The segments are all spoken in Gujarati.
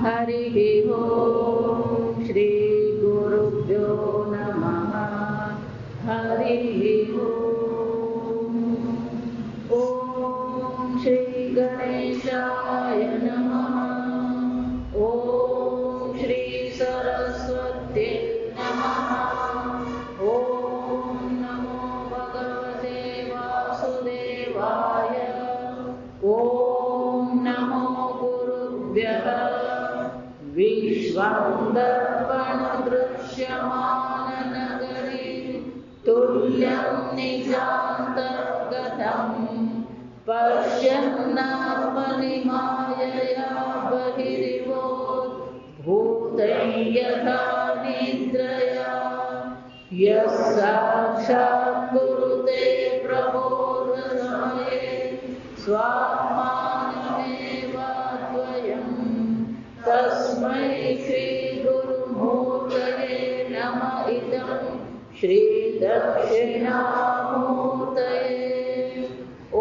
हरिः ओम् श्री गुरुभ्यो नमः। हरिः ओम्। ॐ श्री गणेशाय नमः। ॐ श्री सरस्वत्यै नमः। ॐ नमो भगवते वासुदेवाय। ॐ नमो गुरुभ्यः। विश्वं दर्पणदृश्यमाननगरे तुल्यं निजान्तर्गतं पश्यन्नात्मनिमायया बहिर्भूतं यथा निद्रया। यः साक्षात् कुरुते प्रबोधसमये स्वात्मानमेवाद्वयम्। तस्मै श्रीगुरुमूर्तये नमः। इदं श्रीदक्षिणामूर्तये। ॐ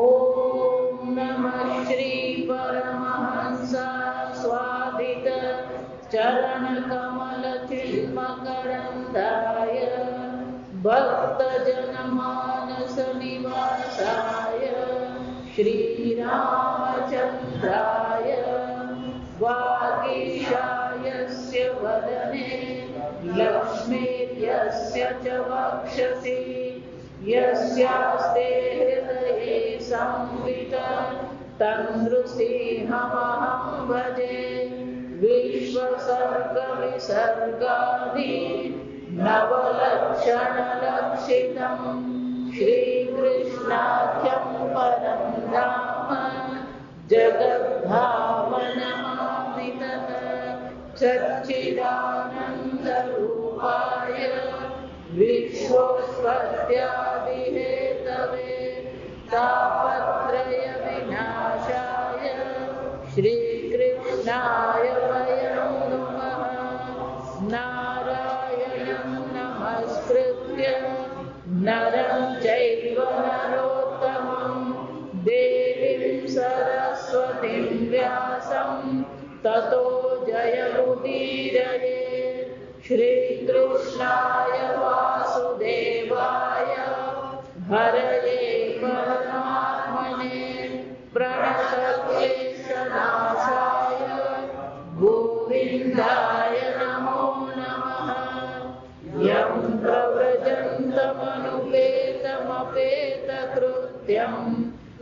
नमः श्री परमहंसाय स्वादित चरणकमलचिन्मकरन्दाय भक्तजनमानसनिवासाय श्रीरामचन्द्राय वागीशायस्य वदने लक्ष्मीर्यस्य च वक्षसि यस्यास्ते हृदये संवित तन्नृसिंहमहं भजे। विश्वसर्गविसर्गादि नवलक्षणलक्षितं श्रीकृष्णाख्यं परं धाम जगद्धामनमामि तत्। सच्चिदानन्दरूपाय विश्वोत्पत्त्यादिहेतवे तापत्रयविनाशाय श्रीकृष्णाय वयं नुमः। नारायणं नमस्कृत्य नरं चैव नरोत्तमं देवीं सरस्वतीं व्यासं ततो जयमुदीरये। श्रीकृष्णाय वासुदेवाय हरये परमात्मने प्रणतक्लेशनाशाय गोविन्दाय नमो नमः। यं प्रव्रजन्तमनुपेतमपेतकृत्यं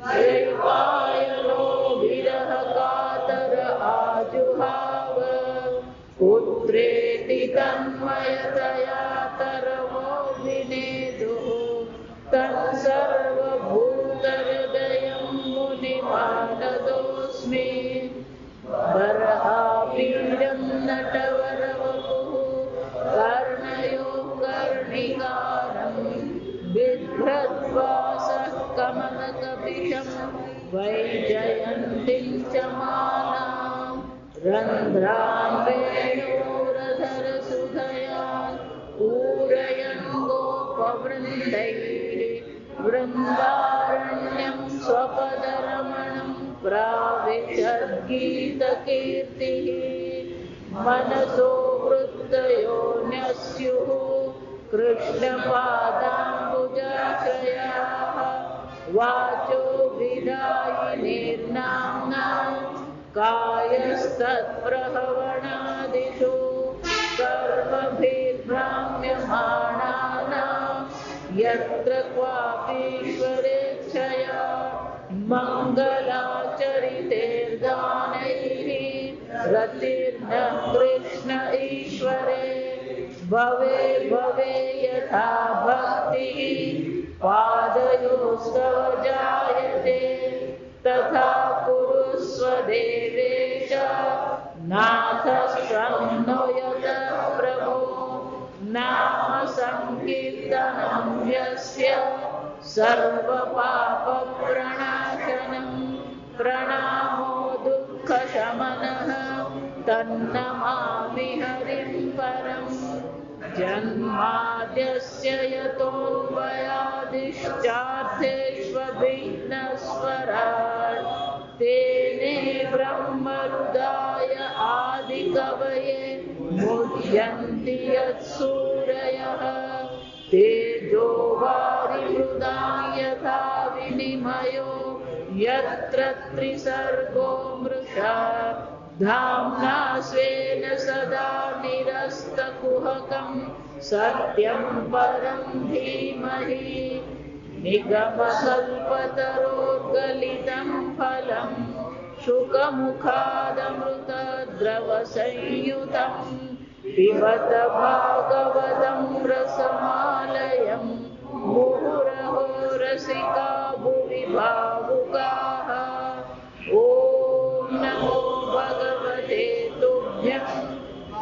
द्वैपायनो विरहकातर आजुहाव। पुत्रेति तन्मयतया तरवो विनेदुः तं सर्वभूतहृदयं मुनिमानतोऽस्मि। वराहमिहिरं नटवरवपुः कर्णयो कर्णिकारं बिभ्रद्वासः कमलकपिशं वैजयन्तीं च मालां। रन्ध्रां वेणोरधरसुधया पूरयन् गोपवृन्दैः वृन्दारण्यं स्वपदरमणं प्राविशद्गीतकीर्तिः। मनसो वृत्तयो न्यस्युः कृष्णपादाम्बुजाश्रयाः। वाचो विदायिनीर्नाम्ना कायस्तत्प्रहवणादिषु सर्वभिर्भ्राम्यमाणानां यत्र क्वापीश्वरेच्छया मङ्गलाचरितेर्गानैः रतिर्न कृष्ण ईश्वरे। भवे भवे यथा भक्तिः पादयोस्तव जायते तथा कुरुस्व देवेश नाथ स्वं यतः प्रभो। नाम संकीर्तनं यस्य सर्वपापप्रणाशनं प्रणामो दुःखशमनः तन्नमामि हरिं परम्। जन्माद्यस्य यतोऽन्वयादिश्चार्थेष्वभिघ्नस्वराट् तेने ब्रह्मरुदाय आदिक कवये मुह्यन्ति यत्सूरयः तेजो वारिमृदां यथा विनिमयो यत्र त्रिसर्गो मृषा धाम्ना स्वेन सदा निरस्तकुहकं सत्यं परं धीमहि निगमकल्पतरोर्गलितं फलं शुकमुखादमृतद्रवसंयुतं पिबत भागवतं रसमालयं मुहुरहो रसिका भुवि भावुकाः। ॐ नमो भगवते तुभ्यं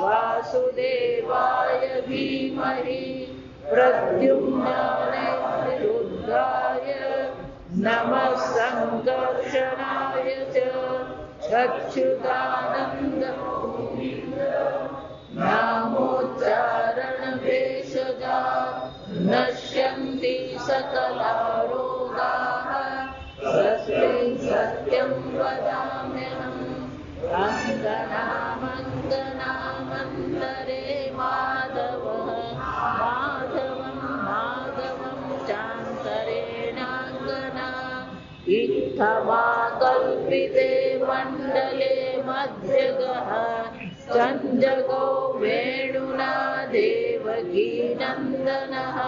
वासुदेवाय धीमहि प्रद्युम्नाय निरुद्धाय नमः संकर्षणाय च अच्युतानन्द नामोच्चारणभेषजा नश्यन्ति सकला रोगाः तस्मै सत्यं वदाम्यहम् अङ्गनामङ्गनामन्तरे माधवः माधवं माधवं चान्तरेणाङ्गना इत्थमाकल्पिते मण्डले मध्यगः सञ्जगो वेणुना देवकीनन्दनः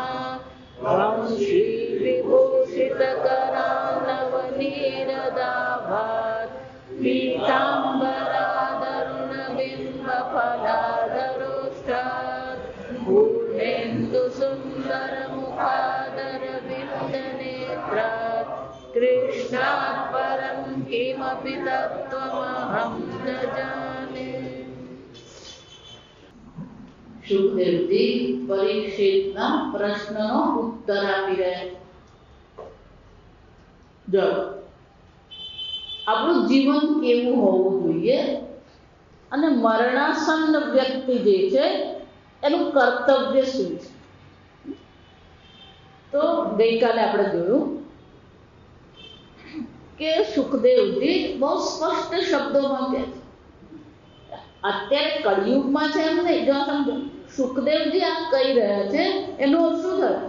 वंशी विभूषितकरानवनीरदाभात् पीताम्बरादरुणबिम्बफलादरोष्ठात् पूर्णेन्दुसुन्दरमुखादरविन्दनेत्रात् कृष्णात् परं किमपि तत्त्वमहं न जाने। સુખદેવજી પરીક્ષિતના પ્રશ્નનો ઉત્તર આપી રહ્યા. જો આપણું જીવન કેવું હોવું જોઈએ અને મરણાસન્ન વ્યક્તિ જે છે એનું કર્તવ્ય શું છે. તો ગઈકાલે આપણે જોયું કે સુખદેવજી બહુ સ્પષ્ટ શબ્દોમાં કહે છે. અત્યારે કળિયુગમાં છે એમ નહીં, જો સમજો સુખદેવજી આ કહી રહ્યા છે એનો અર્થ શું થયો?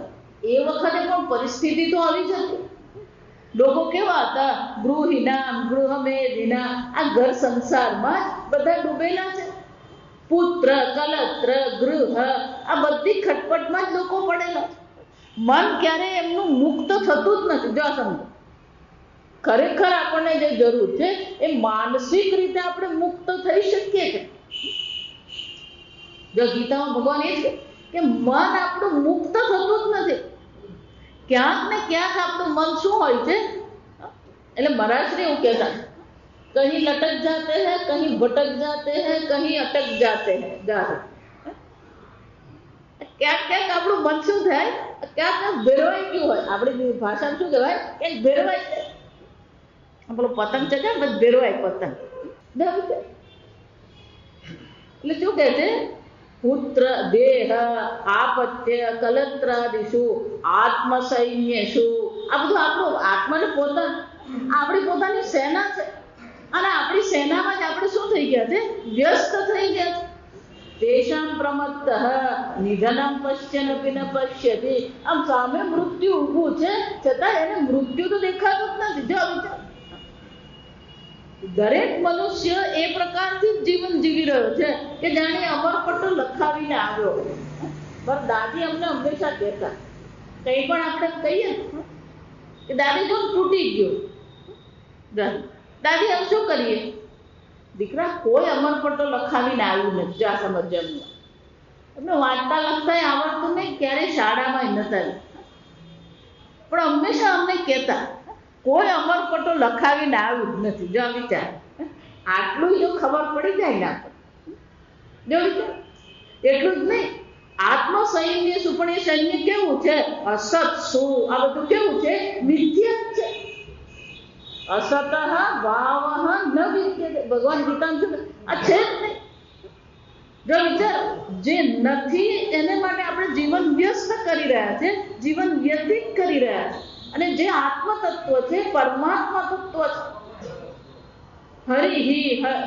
એ વખતે પણ પરિસ્થિતિ તો આવી જ હતી. લોકો કેવા હતા? ગૃહિના ગૃહમેધિના આ ઘર સંસારમાં બધા ડૂબેલા છે. પુત્ર કલત્ર ગૃહ આ બધી ખટપટમાં જ લોકો પડેલા છે. મન ક્યારેય એમનું મુક્ત થતું જ નથી. જો સમજો ખરેખર આપણને જે જરૂર છે એ માનસિક રીતે આપણે મુક્ત થઈ શકીએ છીએ. જો ગીતામાં ભગવાન એ છે કે મન આપણું મુક્ત થતું જ નથી. ક્યાંક ને ક્યાંક આપણું મન શું હોય છે? એટલે મહારાજશ્રી એવું કહેતા, કहीं લટક જાતે હૈ, કहीं ભટક જાતે હૈ, કहीं અટક જાતે હૈ. ક્યાંક ક્યાંક આપણું મન શું થાય? ક્યાંક ભેરવાઈ ગયું હોય. આપણી ભાષામાં શું કહેવાય? ક્યાંક ભેરવાઈ જાય. પેલો પતંગ છે કે ભેરવાય પતંગ. એટલે શું કહે છે? પુત્ર દેહ આપત્ય કલત્રાદિશુ આત્મસૈન્યશુ આ બધું આપણું આત્માને આપણી પોતાની સેના છે. અને આપણી સેનામાં જ આપણે શું થઈ ગયા છે? વ્યસ્ત થઈ ગયા છે. તેષામ પ્રમત્તઃ નિધનમ પશ્યન્નપી ન પશ્યતિ. આમ સામે મૃત્યુ ઊભું છે છતાં એને મૃત્યુ તો દેખાતું જ નથી. જો વિચાર, દરેક મનુષ્ય એ પ્રકારથી જીવન જીવી રહ્યો છે કે જાણે અમરપટ્ટો લખાવીને આવ્યો. પણ દાદી અમને હંમેશા કહેતા, કંઈ પણ આપણે કહીએ કે દાદી જો તૂટી ગયો, દાદી હવે શું કરીએ? દીકરા કોઈ અમરપટ્ટો લખાવીને આવ્યું નથી. જા સમજ એમને. એમને વાંચતા લખતા આવડતું નહીં, ક્યારેય શાળામાં નતા. પણ હંમેશા અમને કહેતા કોઈ અમરપટ્ટો લખાવીને આવ્યું જ નથી. જો વિચાર, આટલું જો ખબર પડી જાય ને આપણે, જો વિચાર, એટલું જ નહીં, આત્મસૈન્ય શું? પણ એ સૈન્ય કેવું છે? અસત શું? આ બધું કેવું છે? મિથ્યા છે. અસત ભાવ ન વિદ્યતે. ભગવાન ગીતામાં આ છે જ નહીં. જો વિચાર, જે નથી એને માટે આપણે જીવન વ્યસ્ત કરી રહ્યા છે, જીવન વ્યતીત કરી રહ્યા છે. અને જે આત્મ તત્વ છે, પરમાત્મા તત્વ છે, હરિ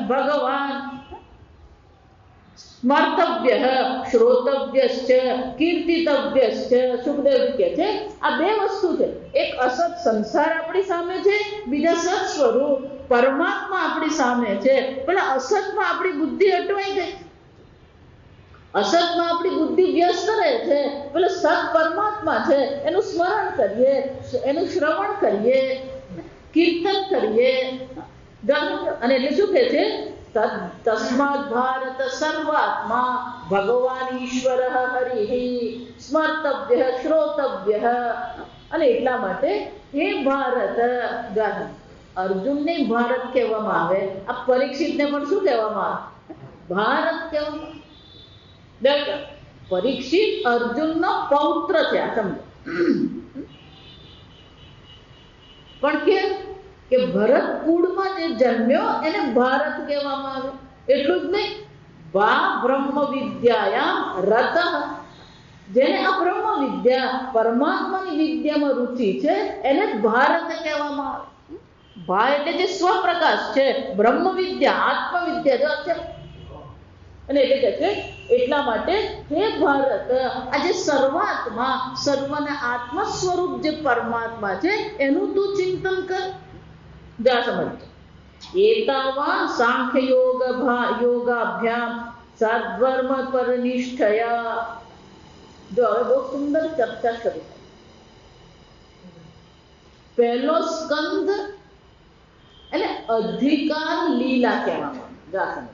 ભગવાન, સ્મર્તવ્ય શ્રોતવ્યશ્ચ કીર્તિતવ્યશ્ચ. સુખદેવ કહે છે આ બે વસ્તુ છે. એક અસત સંસાર આપણી સામે છે, બીજા સત સ્વરૂપ પરમાત્મા આપણી સામે છે. પેલા અસતમાં આપણી બુદ્ધિ અટવાઈ ગઈ, અસતમાં આપણી બુદ્ધિ વ્યસ્ત રહે છે. પેલો સત પરમાત્મા છે એનું સ્મરણ કરીએ, એનું શ્રવણ કરીએ, કીર્તન કરીએ. અને એટલે શું કહે છે? તસ્માદ ભારત સર્વાત્મા ભગવાન ઈશ્વર હરિ સ્મર્તવ્ય શ્રોતવ્ય. અને એટલા માટે હે ભારત, અર્જુનને ભારત કહેવામાં આવે, આ પરીક્ષિતને પણ શું કહેવામાં આવે? ભારત કહેવામાં. પરીક્ષિત અર્જુનનો પૌત્ર છે, આ સમજો. પણ કેમ કે ભરત કુળમાં જે જન્મ્યો એને ભારત કહેવામાં આવે. એટલું જ નહીં, ભા બ્રહ્મ વિદ્યાયામ રત, જેને આ બ્રહ્મ વિદ્યા પરમાત્માની વિદ્યામાં રુચિ છે એને ભારત કહેવામાં આવે. ભા એટલે જે સ્વપ્રકાશ છે, બ્રહ્મ વિદ્યા આત્મવિદ્યા છે. અને એટલે કે છે એટલા માટે હે ભારત, આ જે સર્વાત્મા સર્વના આત્મ સ્વરૂપ જે પરમાત્મા છે એનું તું ચિંતન કર. જા સમજ. એતાવા સાંખ્ય યોગાભ્યામ સદ્વર્મ પરનિષ્ઠયા. જો હવે બહુ સુંદર ચર્ચા શરૂ થાય. પહેલો સ્કંદ એટલે અધિકાર લીલા કહેવામાં. જા સમજ.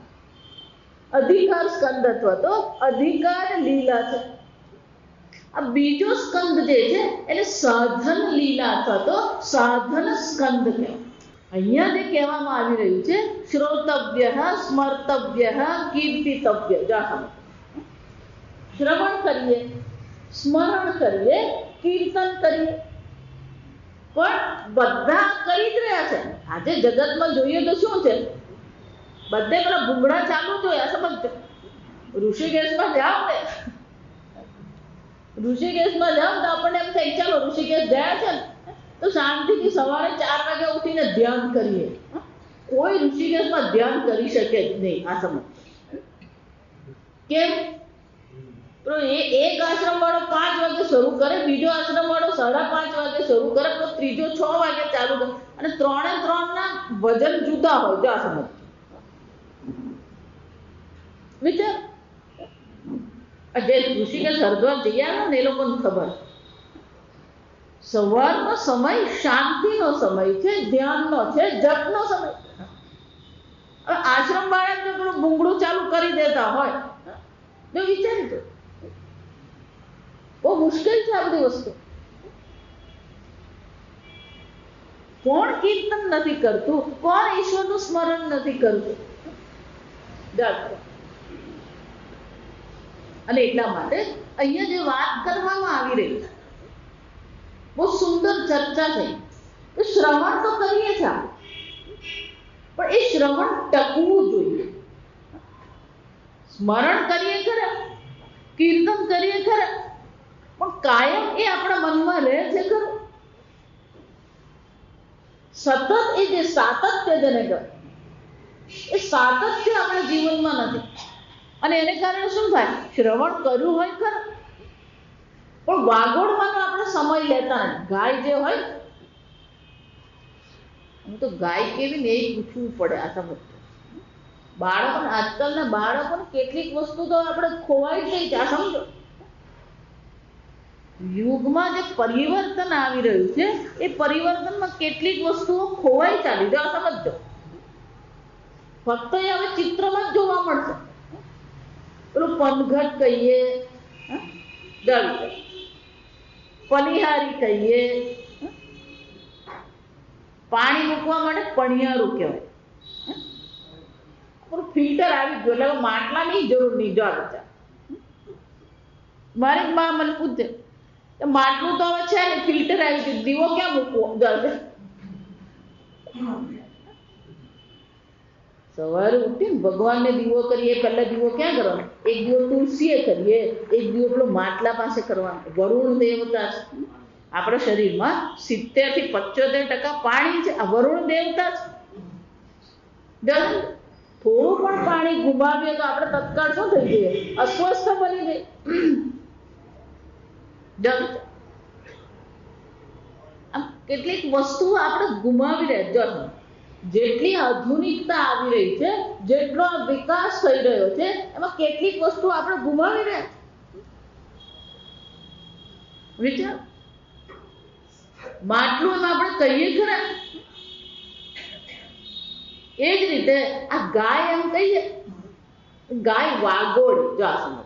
અધિકાર સ્કંદ અથવા તો અધિકાર લીલા છે. આ બીજો સ્કંદ જે છે એટલે સાધન લીલા અથવા તો સાધન સ્કંદ કહેવાય. અહીંયા જે કહેવામાં આવી રહ્યું છે શ્રોતવ્ય સ્મર્તવ્ય કીર્તિતવ્ય. જા શ્રવણ કરીએ, સ્મરણ કરીએ, કીર્તન કરીએ, પણ બધા કરી જ રહ્યા છે. આજે જગતમાં જોઈએ તો શું છે? બધે પેલા ભૂંગળા ચાલુ જોયા. સમજ. ઋષિકેશમાં જાઓ ને, ઋષિકેશમાં જાઓ તો આપણને એમ થાય ચાલો ઋષિકેશ ગયા છે ને તો શાંતિથી સવારે 4 વાગે ઉઠીને ધ્યાન કરીએ. કોઈ ઋષિકેશમાં ધ્યાન કરી શકે જ નહીં. આ સમજ. કેમ? તો એક આશ્રમ વાળો 5 વાગે શરૂ કરે, બીજો આશ્રમ વાળો 5:30 વાગે શરૂ કરે, તો ત્રીજો 6 વાગે ચાલુ કરે, અને 3 ના વજન જુદા હોય. જો આ સમજ. વિચાર. જે ઋષિકેશ હરિદ્વાર જઈ આવ્યા ને એ લોકોને ખબર, સવારનો સમય શાંતિનો સમય છે, ધ્યાનનો છે, જપનો સમય. હવે આશ્રમ વાળા જો પેલું ભૂંગળું ચાલુ કરી દેતા હોય તો વિચારી દો, બહુ મુશ્કેલ છે આ બધી વસ્તુ. કોણ કીર્તન નથી કરતું? કોણ ઈશ્વરનું સ્મરણ નથી કરતું? અને એટલા માટે અહીંયા જે વાત કરવામાં આવી રહી છે બહુ સુંદર ચર્ચા થઈ. શ્રવણ તો કરીએ છીએ પણ એ શ્રવણ ટકવું જોઈએ. સ્મરણ કરીએ ખરા, કીર્તન કરીએ ખરા, પણ કાયમ એ આપણા મનમાં રહે છે ખરું? સતત એ જે સાતત્ય જેને કહે એ સાતત્ય આપણા જીવનમાં નથી. અને એને કારણે શું થાય? શ્રવણ કર્યું હોય ખરું પણ વાગોડવાનો આપણે સમય લેતા નથી. ગાય જે હોય, હું તો ગાય કેવી ને એ પૂછવું પડે. આ સમજ. બાળકોને, આજકાલના બાળકોને કેટલીક વસ્તુ તો આપણે ખોવાઈ ગઈ છે. આ સમજો. યુગમાં જે પરિવર્તન આવી રહ્યું છે એ પરિવર્તનમાં કેટલીક વસ્તુઓ ખોવાઈ ચાલી. જો આ સમજો. ફક્ત એ હવે ચિત્રમાં જ જોવા મળશે. પેલું પનઘટ કહીએ, પનિહારી કહીએ, પાણી મૂકવા માટે પણિયારું કહેવાય. ફિલ્ટર આવી ગયું એટલે માટલાની જરૂર નહીં. જો બચ્ચા, મારી મા મને પૂછે માટલું તો હવે છે ને, ફિલ્ટર આવી ગયું, દીવો ક્યાં મૂકવો? સવારે ઉઠીને ભગવાનને દીવો કરીએ, પહેલા દીવો ક્યાં કરવાનો? એક દીવો તુલસીએ કરીએ, એક દીવો પેલો માટલા પાસે કરવાનો. વરુણ દેવતા છે આપણા શરીરમાં, 70 થી 75% પાણી છે. આ વરુણ દેવતા છે. થોડું પણ પાણી ગુમાવીએ તો આપણે તત્કાળ શું થઈ જઈએ? અસ્વસ્થ બની જઈએ. આમ કેટલીક વસ્તુઓ આપણે ગુમાવી રહ્યા. જો જેટલી આધુનિકતા આવી રહી છે, જેટલો વિકાસ થઈ રહ્યો છે, એમાં કેટલીક વસ્તુઓ આપણે ગુમાવી રહ્યા. વિચાર, માટલું એમાં આપણે કહીએ ખરા. એ જ રીતે આ ગાય એમ કહીએ, ગાય વાગોળ. જો આ સમજ,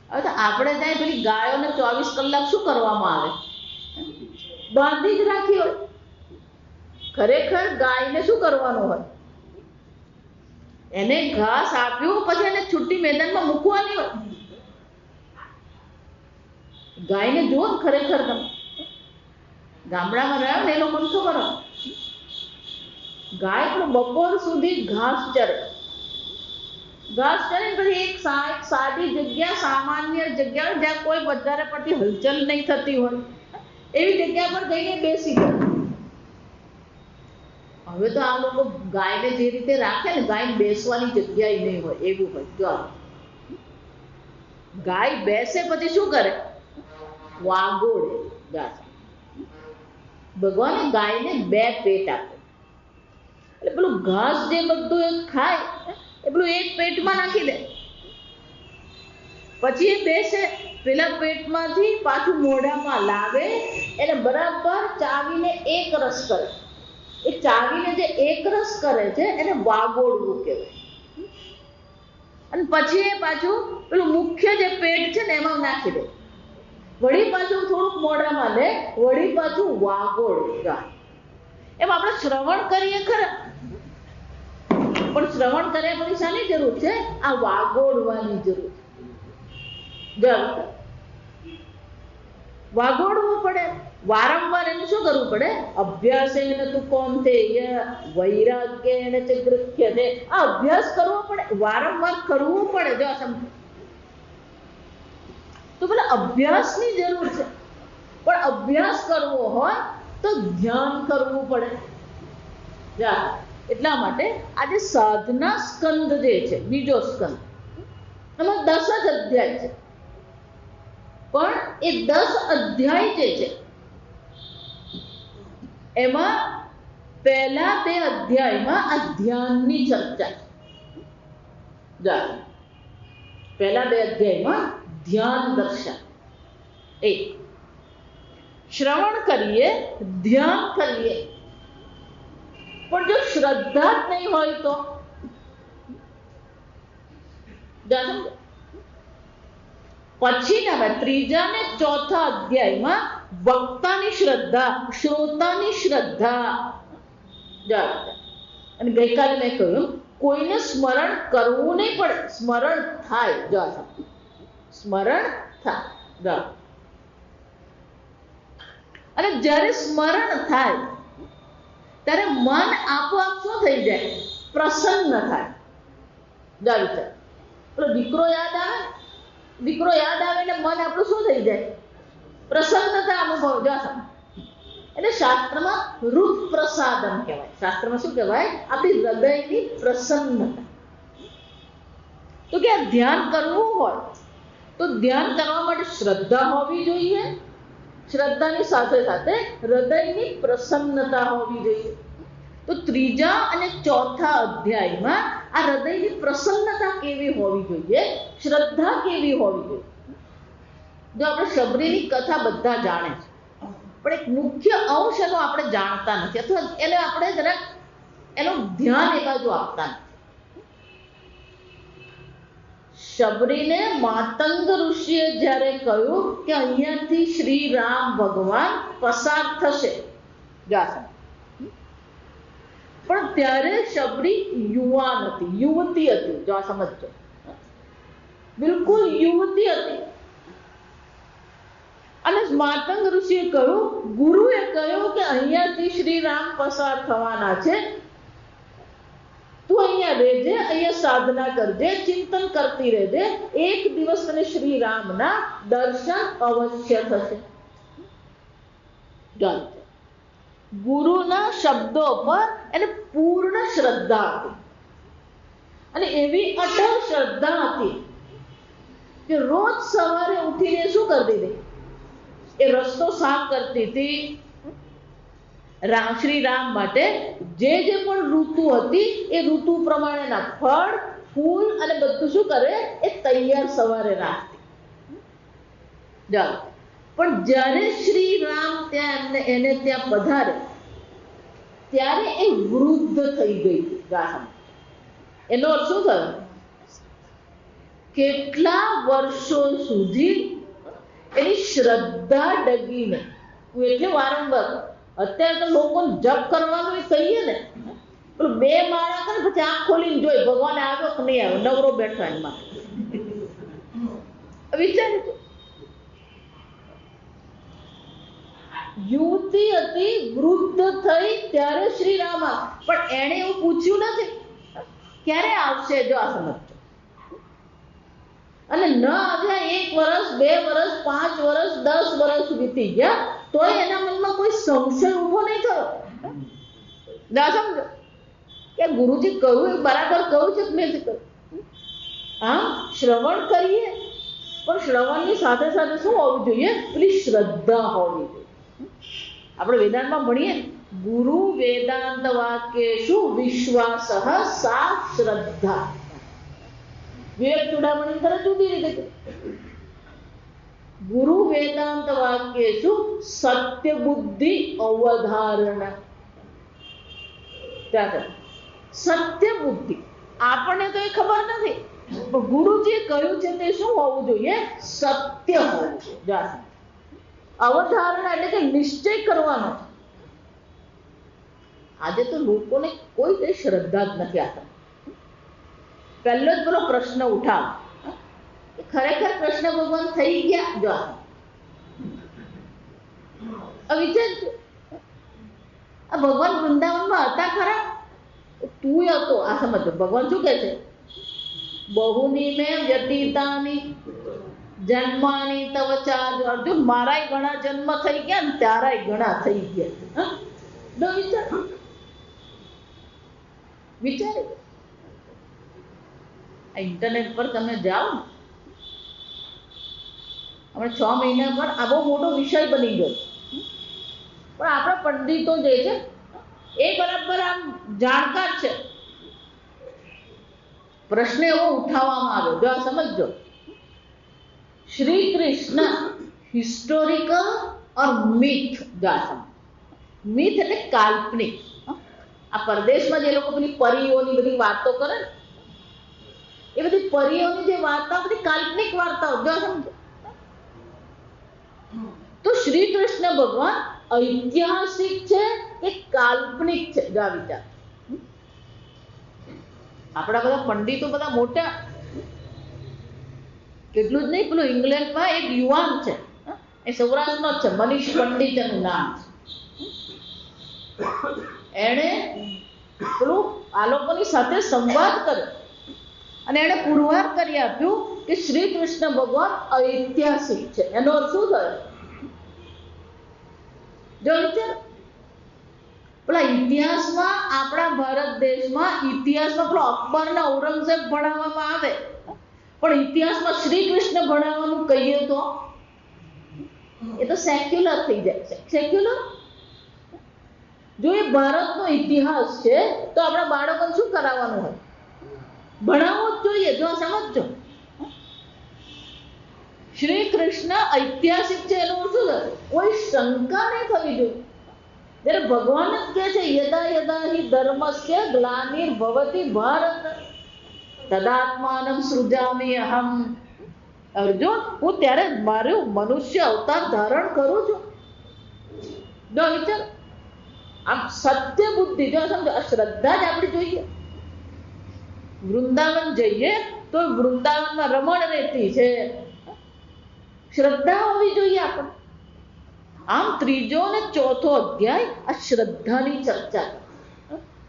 હવે તો આપણે ત્યાં પેલી ગાયોને 24 કલાક શું કરવામાં આવે? બાંધી જ રાખી હોય. ખરેખર ગાયને શું કરવાનું હોય? એને ઘાસ આપ્યું, પછી એને છુટ્ટી મેદાનમાં મૂકવાની હોય. ગાયને જુઓ ને, ખરેખર તમે ગામડામાં રહ્યો ને એ લોકોને ખબર હોય, ગાય પણ બપોર સુધી ઘાસ ચરે. ઘાસ ચરે પછી એક સાદી જગ્યા, સામાન્ય જગ્યા જ્યાં કોઈ વધારે પડતી હલચલ નહીં થતી હોય, એવી જગ્યા પર જઈને બેસી જાય. હવે તો આ લોકો ગાયને જે રીતે રાખે ને, ગાય બેસવાની જગ્યા નહીં હોય એવું હોય. જો ગાય બેસે પછી શું કરે? વાગોળે. ઘાસ. ભગવાને ગાયને 2 પેટ આપે. એટલે પેલું ઘાસ જે બધું એ ખાય એ પેલું એક પેટમાં નાખી દે. પછી એ બેસે, પેલા પેટમાંથી પાછું મોઢામાં લાવે, એને બરાબર ચાવીને એક રસ કરે. એ ચાવીને જે એક રસ કરે છે એને વાગોળવું કહેવાય. અને પછી એ પાછું પેલું મુખ્ય જે પેટ છે ને એમાં નાખી દે. વળી પાછું થોડુંક મોઢામાં લે, વળી પાછું વાગોળે. એમ આપણે શ્રવણ કરીએ ખરા, પણ શ્રવણ કર્યા પછી શાની જરૂર છે? આ વાગોળવાની જરૂર છે. વાગોળવું પડે. વારંવાર એને શું કરવું પડે? અભ્યાસેન તુ કૌંતેય વૈરાગ્યેન ચ ગૃહ્યતે. આ અભ્યાસ કરવો પડે, વારંવાર કરવું પડે. જો સમજો તો પેલા અભ્યાસની જરૂર છે. પણ અભ્યાસ કરવો હોય તો ધ્યાન કરવું પડે. એટલા માટે આજે સાધના સ્કંદ જે છે, બીજો સ્કંદ, એમાં 10 જ અધ્યાય છે. પણ એ 10 અધ્યાય જે છે એમાં પહેલા 2 અધ્યાયમાં આ ધ્યાનની ચર્ચા છે. પહેલા 2 અધ્યાયમાં ધ્યાન દર્શન. એક શ્રવણ કરીએ, ધ્યાન કરીએ, પણ જો શ્રદ્ધા જ નહીં હોય તો પછીના 3જા ને 4થા અધ્યાયમાં વક્તાની શ્રદ્ધા, શ્રોતાની શ્રદ્ધા. અને ગઈકાલે મેં કહ્યું કોઈને સ્મરણ કરવું નહીં પડે, સ્મરણ થાય. સ્મરણ થાય. અને જ્યારે સ્મરણ થાય ત્યારે મન આપોઆપ શું થઈ જાય? પ્રસન્ન થાય. પેલો દીકરો યાદ આવે, દીકરો યાદ આવે એટલે મન આપણું શું થઈ જાય? પ્રસન્નતા અનુભવ. એટલે શાસ્ત્રમાં રૂપ પ્રસાદમ કહેવાય. શાસ્ત્રમાં શું કહેવાય? આપણી હૃદયની પ્રસન્નતા. તો કે આ ધ્યાન કરવું હોય તો ધ્યાન કરવા માટે શ્રદ્ધા હોવી જોઈએ. શ્રદ્ધાની સાથે સાથે હૃદયની પ્રસન્નતા હોવી જોઈએ. તો 3જા અને 4થા અધ્યાયમાં આ હૃદયની પ્રસન્નતા કેવી હોવી જોઈએ, શ્રદ્ધા કેવી હોવી જોઈએ. જો આપણે શબરીની કથા બધા જાણે છે, પણ એક મુખ્ય અંશ એનો આપણે જાણતા નથી, અથવા એને આપણે જરાક એનું ધ્યાન એ બાજુ આપતા નથી. શબરીને માતંગ ઋષિએ જ્યારે કહ્યું કે અહીંયાથી શ્રી રામ ભગવાન પસાર થશે, પણ ત્યારે શબરી યુવાન હતી, યુવતી હતી. જો આ સમજજો, બિલકુલ યુવતી હતી. અને માતંગ ઋષિએ કહ્યું, ગુરુએ કહ્યું કે અહીંયાથી શ્રી રામ પસાર થવાના છે, તું અહીંયા રહેજે, અહીંયા સાધના કરજે, ચિંતન કરતી રહેજે, એક દિવસ તને શ્રી રામના દર્શન અવશ્ય થશે. ગુરુના શબ્દો પર એને પૂર્ણ શ્રદ્ધા હતી અને એવી અટલ શ્રદ્ધા હતી કે રોજ સવારે ઉઠીને શું કરતી હતી? એ રસ્તો સાફ કરતી હતી. શ્રી રામ માટે જે પણ ઋતુ હતી એ ઋતુ પ્રમાણેના ફળ, ફૂલ અને બધું શું કરે? એ તૈયાર સવારે રાખતી. પણ જ્યારે શ્રી રામ ત્યાં એને ત્યાં પધારે ત્યારે એ વૃદ્ધ થઈ ગઈ ગામ. એનો અર્થ શું થયો? કેટલા વર્ષો સુધી એની શ્રદ્ધા ડગીને. હું એટલે વારંવાર અત્યારે તો લોકોને જપ કરવાનું કહીએ ને, પેલું 2 માળા કરે પછી આંખ ખોલીને જોઈ ભગવાન આવ્યો કે નહીં આવ્યો, નવરો બેઠો એમાં. વિચાર, યુવતી હતી, વૃદ્ધ થઈ ત્યારે શ્રી રામ, પણ એને એવું પૂછ્યું નથી ક્યારે આવશે. જો આ સમજો. અને ન આવ્યા 1 વર્ષ, 2 વર્ષ, 5 વર્ષ, 10 વર્ષ વીતી ગયા તોય એના મનમાં કોઈ સંશય ઉભો નહીં થયો. ના સમજો કે ગુરુજી કહ્યું એ બરાબર કહ્યું છે કે નથી કહ્યું. હા, શ્રવણ કરીએ પણ શ્રવણની સાથે સાથે શું હોવું જોઈએ? પેલી શ્રદ્ધા હોવી જોઈએ. આપણે વેદાંતમાં ભણીએ, ગુરુ વેદાંત વાક્યેષુ વિશ્વાસઃ સા શ્રદ્ધા. વિવેક ચૂડામણી તરત જુદી રીતે, ગુરુ વેદાંત વાક્યેષુ સત્ય બુદ્ધિ અવધારણા. સત્ય બુદ્ધિ આપણને તો એ ખબર નથી, પણ ગુરુજીએ કહ્યું છે તે શું હોવું જોઈએ? સત્ય હોવું જોઈએ. અવધારણા એટલે કે નિશ્ચય કરવાનો. આજે તો લોકોને કોઈ કઈ શ્રદ્ધા જ નથી આપતા. પહેલો જ પેલો પ્રશ્ન ઉઠાવ, ખરેખર કૃષ્ણ ભગવાન થઈ ગયા? જો વિચાર, આ ભગવાન વૃંદાવનમાં હતા ખરા? તું હતો. આ સમજો, ભગવાન શું કહે છે? બહુની મેં વ્યતીતાની જન્માની તવ ચાર. અર્જુન, મારાય ઘણા જન્મ થઈ ગયા ને તારાય ઘણા થઈ ગયા. વિચાર, વિચાર. ઇન્ટરનેટ પર તમે જાઓ ને, હમણાં 6 મહિના પર આ બહુ મોટો વિષય બની ગયો, પણ આપણા પંડિતો જે છે એ બરાબર આમ જાણકાર છે. પ્રશ્ન એવો ઉઠાવવામાં આવ્યો, જો આ સમજો, શ્રી કૃષ્ણ હિસ્ટોરિકલ ઓર મિથ. મિથ એટલે કાલ્પનિક. આ પરદેશમાં જે લોકો પેલી પરીઓની બધી વાતો કરે ને, એ બધી પરીઓની જે વાર્તાઓ બધી કાલ્પનિક વાર્તાઓ. જો સમજો, તો શ્રી કૃષ્ણ ભગવાન ઐતિહાસિક છે કે કાલ્પનિક છે? જો વિચાર. આપણા બધા પંડિતો બધા મોટા, કેટલું જ નહીં, પેલું ઇંગ્લેન્ડમાં એક યુવાન છે, એ સૌરાષ્ટ્રનો જ છે, મનીષ પંડિત એનું નામ છે. એણે પેલું આ લોકોની સાથે સંવાદ કર્યો અને એણે પુરવાર કરી આપ્યું કે શ્રી કૃષ્ણ ભગવાન ઐતિહાસિક છે. એનો અર્થ શું થયો? જો વિચાર, પેલા ઇતિહાસમાં, આપણા ભારત દેશમાં ઇતિહાસમાં પેલો અકબર ને ઔરંગઝેબ ભણાવવામાં આવે, પણ ઇતિહાસમાં શ્રી કૃષ્ણ ભણાવવાનું કહીએ તો એ તો સેક્યુલર થઈ જાય. સેક્યુલર. જો એ ભારતનો ઇતિહાસ છે તો આપણા બાળકોને શું કરાવવાનું હોય? ભણાવવું જ જોઈએ. જો સમજો, શ્રી કૃષ્ણ ઐતિહાસિક છે એનો અર્થ શું થાય? કોઈ શંકા નહીં થવી જોઈએ. જ્યારે ભગવાન જ કહે છે, યદા યદા હિ ધર્મસ્ય ગ્લાનિર્ભવતિ ભારત તદાત્માનં સૃજામિ અહમ. અર્જુન, હું ત્યારે મારું મનુષ્ય અવતાર ધારણ કરું છું. જો વિચાર, આમ સત્ય બુદ્ધિ. જો સમજો, આ શ્રદ્ધા જ આપણી જોઈએ. વૃંદાવન જઈએ તો વૃંદાવનમાં રમણ રહેતી છે, શ્રદ્ધા હોવી જોઈએ આપણે. આમ 3જો અને 4થો અધ્યાય આ શ્રદ્ધાની ચર્ચા.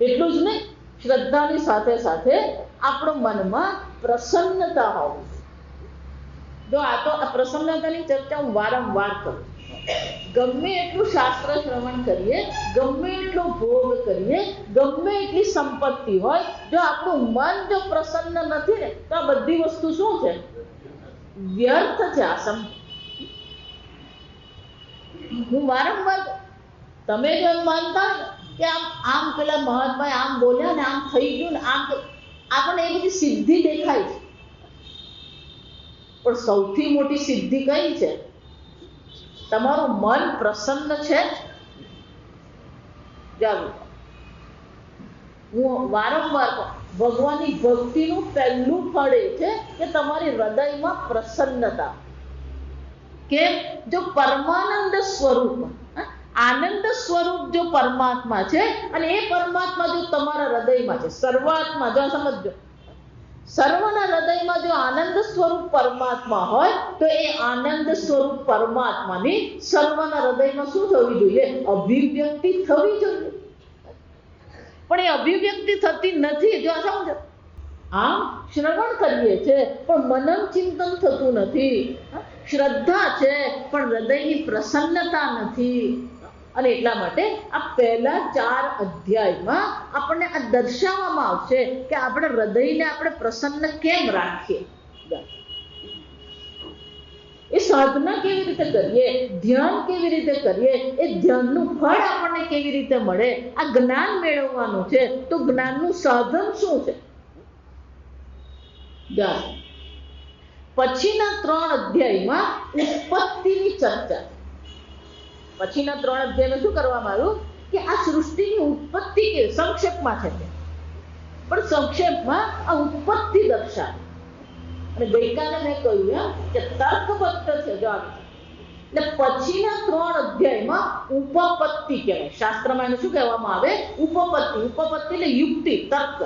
એટલું જ નહીં, શ્રદ્ધાની સાથે સાથે આપણો મનમાં પ્રસન્નતા હોવી. જો આ તો આ પ્રસન્નતાની ચર્ચા હું વારંવાર કરું. ગમે એટલું શાસ્ત્ર શ્રવણ કરીએ, ગમે એટલો ભોગ કરીએ, ગમે એટલી સંપત્તિ હોય, જો આપણું મન જો પ્રસન્ન નથી ને તો આ બધી વસ્તુ શું છે? વ્યર્થ છે. આ હું વારંવાર, તમે જો એમ માનતા હોય કે આમ પેલા મહાત્માએ આમ બોલ્યા ને આમ થઈ ગયું ને આમ, આપણને એ બધી સિદ્ધિ દેખાય છે, પણ સૌથી મોટી સિદ્ધિ કઈ છે? તમારું મન પ્રસન્ન છે. જાગૃત. હું વારંવાર ભગવાનની ભક્તિનું પહેલું ફળ એ છે કે તમારી હૃદયમાં પ્રસન્નતા. કે જો પરમાનંદ સ્વરૂપ, આનંદ સ્વરૂપ જો પરમાત્મા છે અને એ પરમાત્મા જો તમારા હૃદયમાં છે, સર્વાત્મા, જો સમજો, સર્વના હૃદયમાં જો આનંદ સ્વરૂપ પરમાત્મા હોય તો એ આનંદ સ્વરૂપ પરમાત્માની સર્વના હૃદયમાં શું થવી જોઈએ? અભિવ્યક્તિ થવી જોઈએ. પણ એ અભિવ્યક્તિ થતી નથી. જો સમજો, આમ શ્રવણ કરીએ છે પણ મનન ચિંતન થતું નથી, શ્રદ્ધા છે પણ હૃદયની પ્રસન્નતા નથી. અને એટલા માટે આ પહેલા 4 અધ્યાયમાં આપણને આ દર્શાવવામાં આવશે કે આપણે હૃદયને આપણે પ્રસન્ન કેમ રાખીએ. એ સાધના કેવી રીતે કરીએ, ધ્યાન કેવી રીતે કરીએ, એ ધ્યાનનું ફળ આપણને કેવી રીતે મળે, આ જ્ઞાન મેળવવાનું છે. તો જ્ઞાનનું સાધન શું છે? પછીના 3 અધ્યાયમાં ઉત્પત્તિની ચર્ચા. પછીના 3 અધ્યાયમાં શું કરવામાં આવ્યું કે આ સૃષ્ટિની ઉત્પત્તિ કે સંક્ષેપમાં છે, પણ સંક્ષેપમાં આ ઉત્પત્તિ દર્શાવે. અને ગઈકાલે મેં કહ્યું કે તર્કબદ્ધ છે. જો એટલે પછીના 3 અધ્યાયમાં ઉપપત્તિ કહેવાય. શાસ્ત્રમાં એને શું કહેવામાં આવે? ઉપપત્તિ. ઉપપત્તિ એટલે યુક્તિ, તર્ક.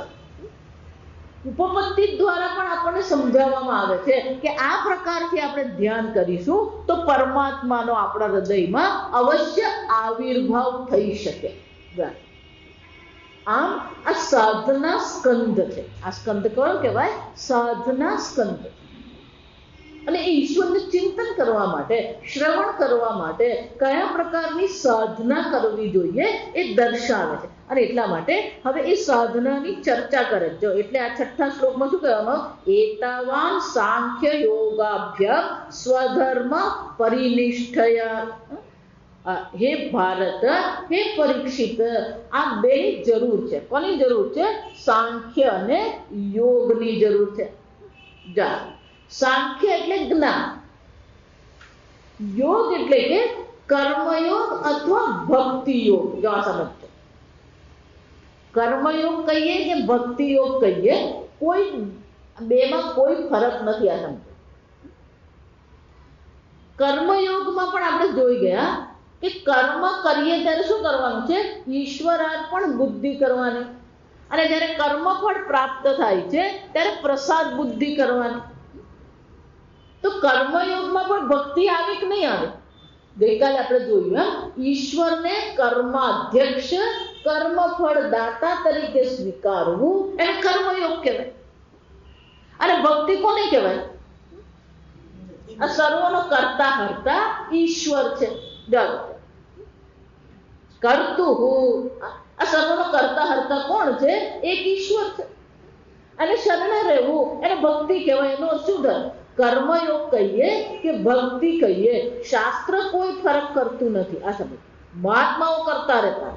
ઉપપત્તિ દ્વારા પણ આપણને સમજાવવામાં આવે છે કે આ પ્રકારથી આપણે ધ્યાન કરીશું તો પરમાત્માનો આપણા હૃદયમાં અવશ્ય આવિર્ભાવ થઈ શકે. આમ આ સાધના સ્કંદ છે. આ સ્કંદ કયો કહેવાય? સાધના સ્કંદ. અને એ ઈશ્વરનું ચિંતન કરવા માટે, શ્રવણ કરવા માટે કયા પ્રકારની સાધના કરવી જોઈએ એ દર્શાવે છે. અને એટલા માટે હવે એ સાધનાની ચર્ચા કરે. જો એટલે આ 6થા શ્લોકમાં શું કહેવાનું? એતાવાન સાંખ્ય યોગાભ્યામ સ્વધર્મ પરિનિષ્ઠયા. હે ભારત, હે પરીક્ષિત, આ બે જરૂર છે. કોની જરૂર છે? સાંખ્ય અને યોગની જરૂર છે. જા, સાંખ્ય એટલે જ્ઞાન, યોગ એટલે કે કર્મયોગ અથવા ભક્તિ યોગ. જો આ સમજો, કર્મયોગ કહીએ કે ભક્તિ યોગ કહીએ, કોઈ બેમાં કોઈ ફરક નથી. આ સમજો, કર્મયોગમાં પણ આપણે જોઈ ગયા કે કર્મ કરીએ ત્યારે શું કરવાનું છે? ઈશ્વરાર્પણ બુદ્ધિ કરવાની. અને જ્યારે કર્મફળ પ્રાપ્ત થાય છે ત્યારે પ્રસાદ બુદ્ધિ કરવાની. તો કર્મયોગમાં પણ ભક્તિ આવે કે નહીં આવે? ગઈકાલે આપણે જોયું, ઈશ્વરને કર્માધ્યક્ષ, કર્મફળ દાતા તરીકે સ્વીકારવું એને કર્મયોગ કહેવાય. અને ભક્તિ કોને કહેવાય? આ સર્વનો કરતા હરતા ઈશ્વર છે. કરતું હું, આ સર્વનો કરતા હરતા કોણ છે? એક ઈશ્વર છે. અને શરણે રહેવું એને ભક્તિ કહેવાય. એનો શું થાય? કર્મયોગ કહીએ કે ભક્તિ કહીએ, શાસ્ત્ર કોઈ ફરક કરતું નથી. આ સમજ મહાત્માઓ કરતા રહેતા.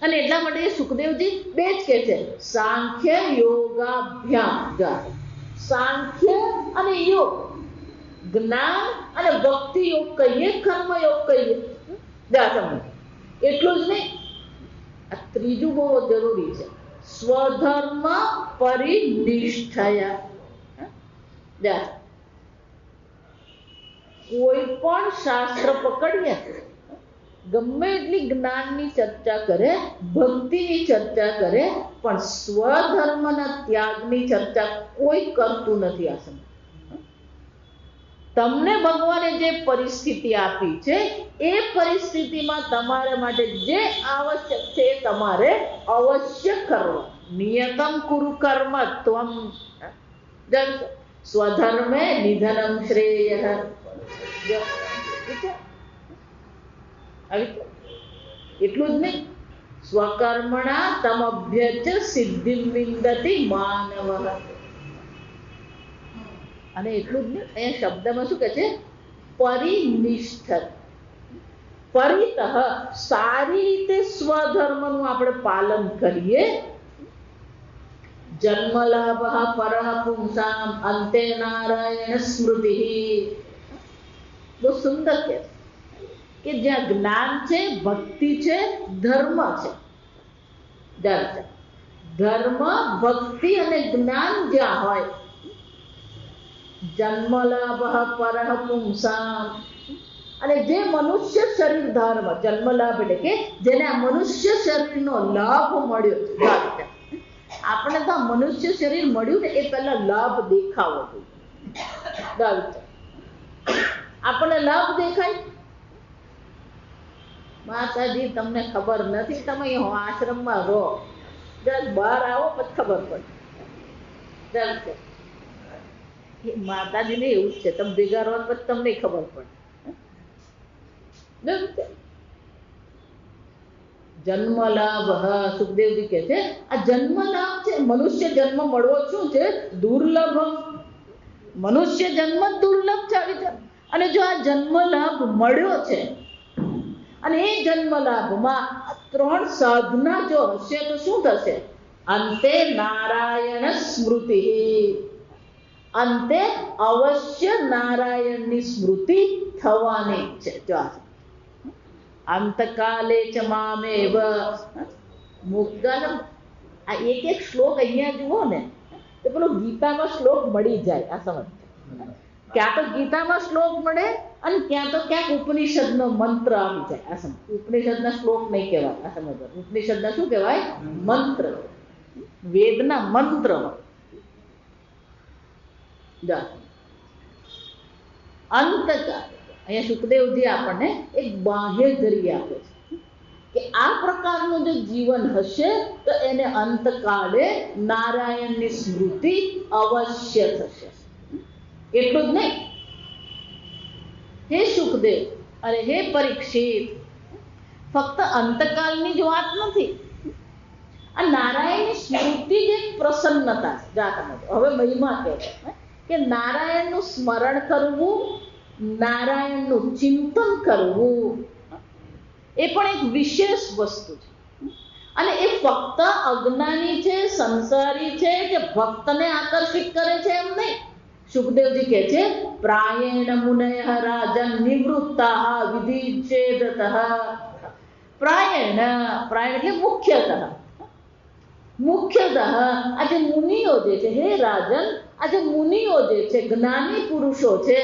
અને એટલા માટે સુખદેવજી બે જ કહે છે, સાંખ્ય યોગાભ્યામ. સાંખ્ય અને યોગ, જ્ઞાન અને ભક્તિ યોગ કહીએ, કર્મયોગ કહીએ. એટલું જ નહીં, આ ત્રીજું બહુ જરૂરી છે, સ્વધર્મ પરિનિષ્ઠયા. કોઈ પણ શાસ્ત્ર પકડીએ, ગમે એટલી જ્ઞાનની ચર્ચા કરે, ભક્તિની ચર્ચા કરે, પણ સ્વધર્મના ત્યાગની ચર્ચા કોઈ કરતું નથી. આ સમય તમને ભગવાને જે પરિસ્થિતિ આપી છે એ પરિસ્થિતિમાં તમારા માટે જે આવશ્યક છે એ તમારે અવશ્ય કરવા. નિયતમ કુરુ કર્મ ત્વમ સ્વધર્મે નિધનમ શ્રેય. એટલું જ નહીં, સ્વકર્મણા તમભ્યચ સિદ્ધિ વિંદતિ માનવ. અને એટલું જ નહીં, અહીંયા શબ્દમાં શું કહે છે? પરિનિષ્ઠ. પરિતઃ, સારી રીતે સ્વધર્મનું આપણે પાલન કરીએ. જન્મલાભ પરઃ પુંસામ અંતે નારાયણ સ્મૃતિ. બહુ સુંદર કે જ્યાં જ્ઞાન છે, ભક્તિ છે, ધર્મ છે, ધર્મ, ભક્તિ અને જ્ઞાન જ્યાં હોય, જન્મલાભ પરઃ પુંસામ, અને જે મનુષ્ય શરીર ધર્મ, જન્મલાભ એટલે કે જેને આ મનુષ્ય શરીરનો લાભ મળ્યો. આપણે તો મનુષ્ય શરીર મળ્યું ને એ પહેલા લાભ દેખાવો જોઈએ. આપણને લાભ દેખાય. માતાજી તમને ખબર નથી, તમે આશ્રમમાં રહો, જરાક બહાર આવો પછી ખબર પડે. માતાજીને એવું જ છે, તમે ભેગા રહો પછી તમને ખબર પડે. જન્મ લાભ, સુખદેવજી કહે છે આ જન્મ લાભ છે. મનુષ્ય જન્મ મળવો શું છે? દુર્લભ. મનુષ્ય જન્મ દુર્લભ છે. અને જો આ જન્મ લાભ મળ્યો છે, અને એ જન્મ લાભમાં 3 સાધના જો હશે તો શું થશે? અંતે નારાયણ સ્મૃતિ. અંતે અવશ્ય નારાયણની સ્મૃતિ થવાની છે. જો અંતકાલે ચ મામેવ મુક્તમ. આ એક શ્લોક અહીંયા જુઓ ને તો પેલો ગીતામાં શ્લોક મળી જાય. આ સમજ, ક્યાં તો ગીતામાં શ્લોક મળે અને ક્યાં તો ક્યાંક ઉપનિષદનો મંત્ર આવી જાય. આ સમજ, ઉપનિષદના શ્લોક નહીં કહેવાય. આ સમજ, ઉપનિષદના શું કહેવાય? મંત્ર, વેદના મંત્ર. અંતકાલ, અહીંયા સુખદેવજી આપણને એક બાહ્ય ધરી આપે છે કે આ પ્રકારનું જો જીવન હશે તો એને અંતકાળે નારાયણની સ્મૃતિ અવશ્ય થશે. એટલું જ નહીં, હે સુખદેવ અને હે પરીક્ષિત, ફક્ત અંતકાળની જ વાત નથી. આ નારાયણની સ્મૃતિ જ એક પ્રસન્નતા. હવે મહિમા કહે કે નારાયણનું સ્મરણ કરવું, નારાયણનું ચિંતન કરવું, એ પણ એક વિશેષ વસ્તુ છે. અને એ ફક્ત અજ્ઞાની છે, સંસારી છે કે ભક્તને આકર્ષિત કરે છે એમ નહીં. સુખદેવજી કહે છે પ્રાયેણ મુનય રાજન નિવૃત્તા વિધિચેદતઃ. પ્રાયેણ, પ્રાયેણ એટલે મુખ્યતઃ આજે મુનિઓ જે છે, હે રાજન, આજે મુનિઓ જે છે, જ્ઞાની પુરુષો છે,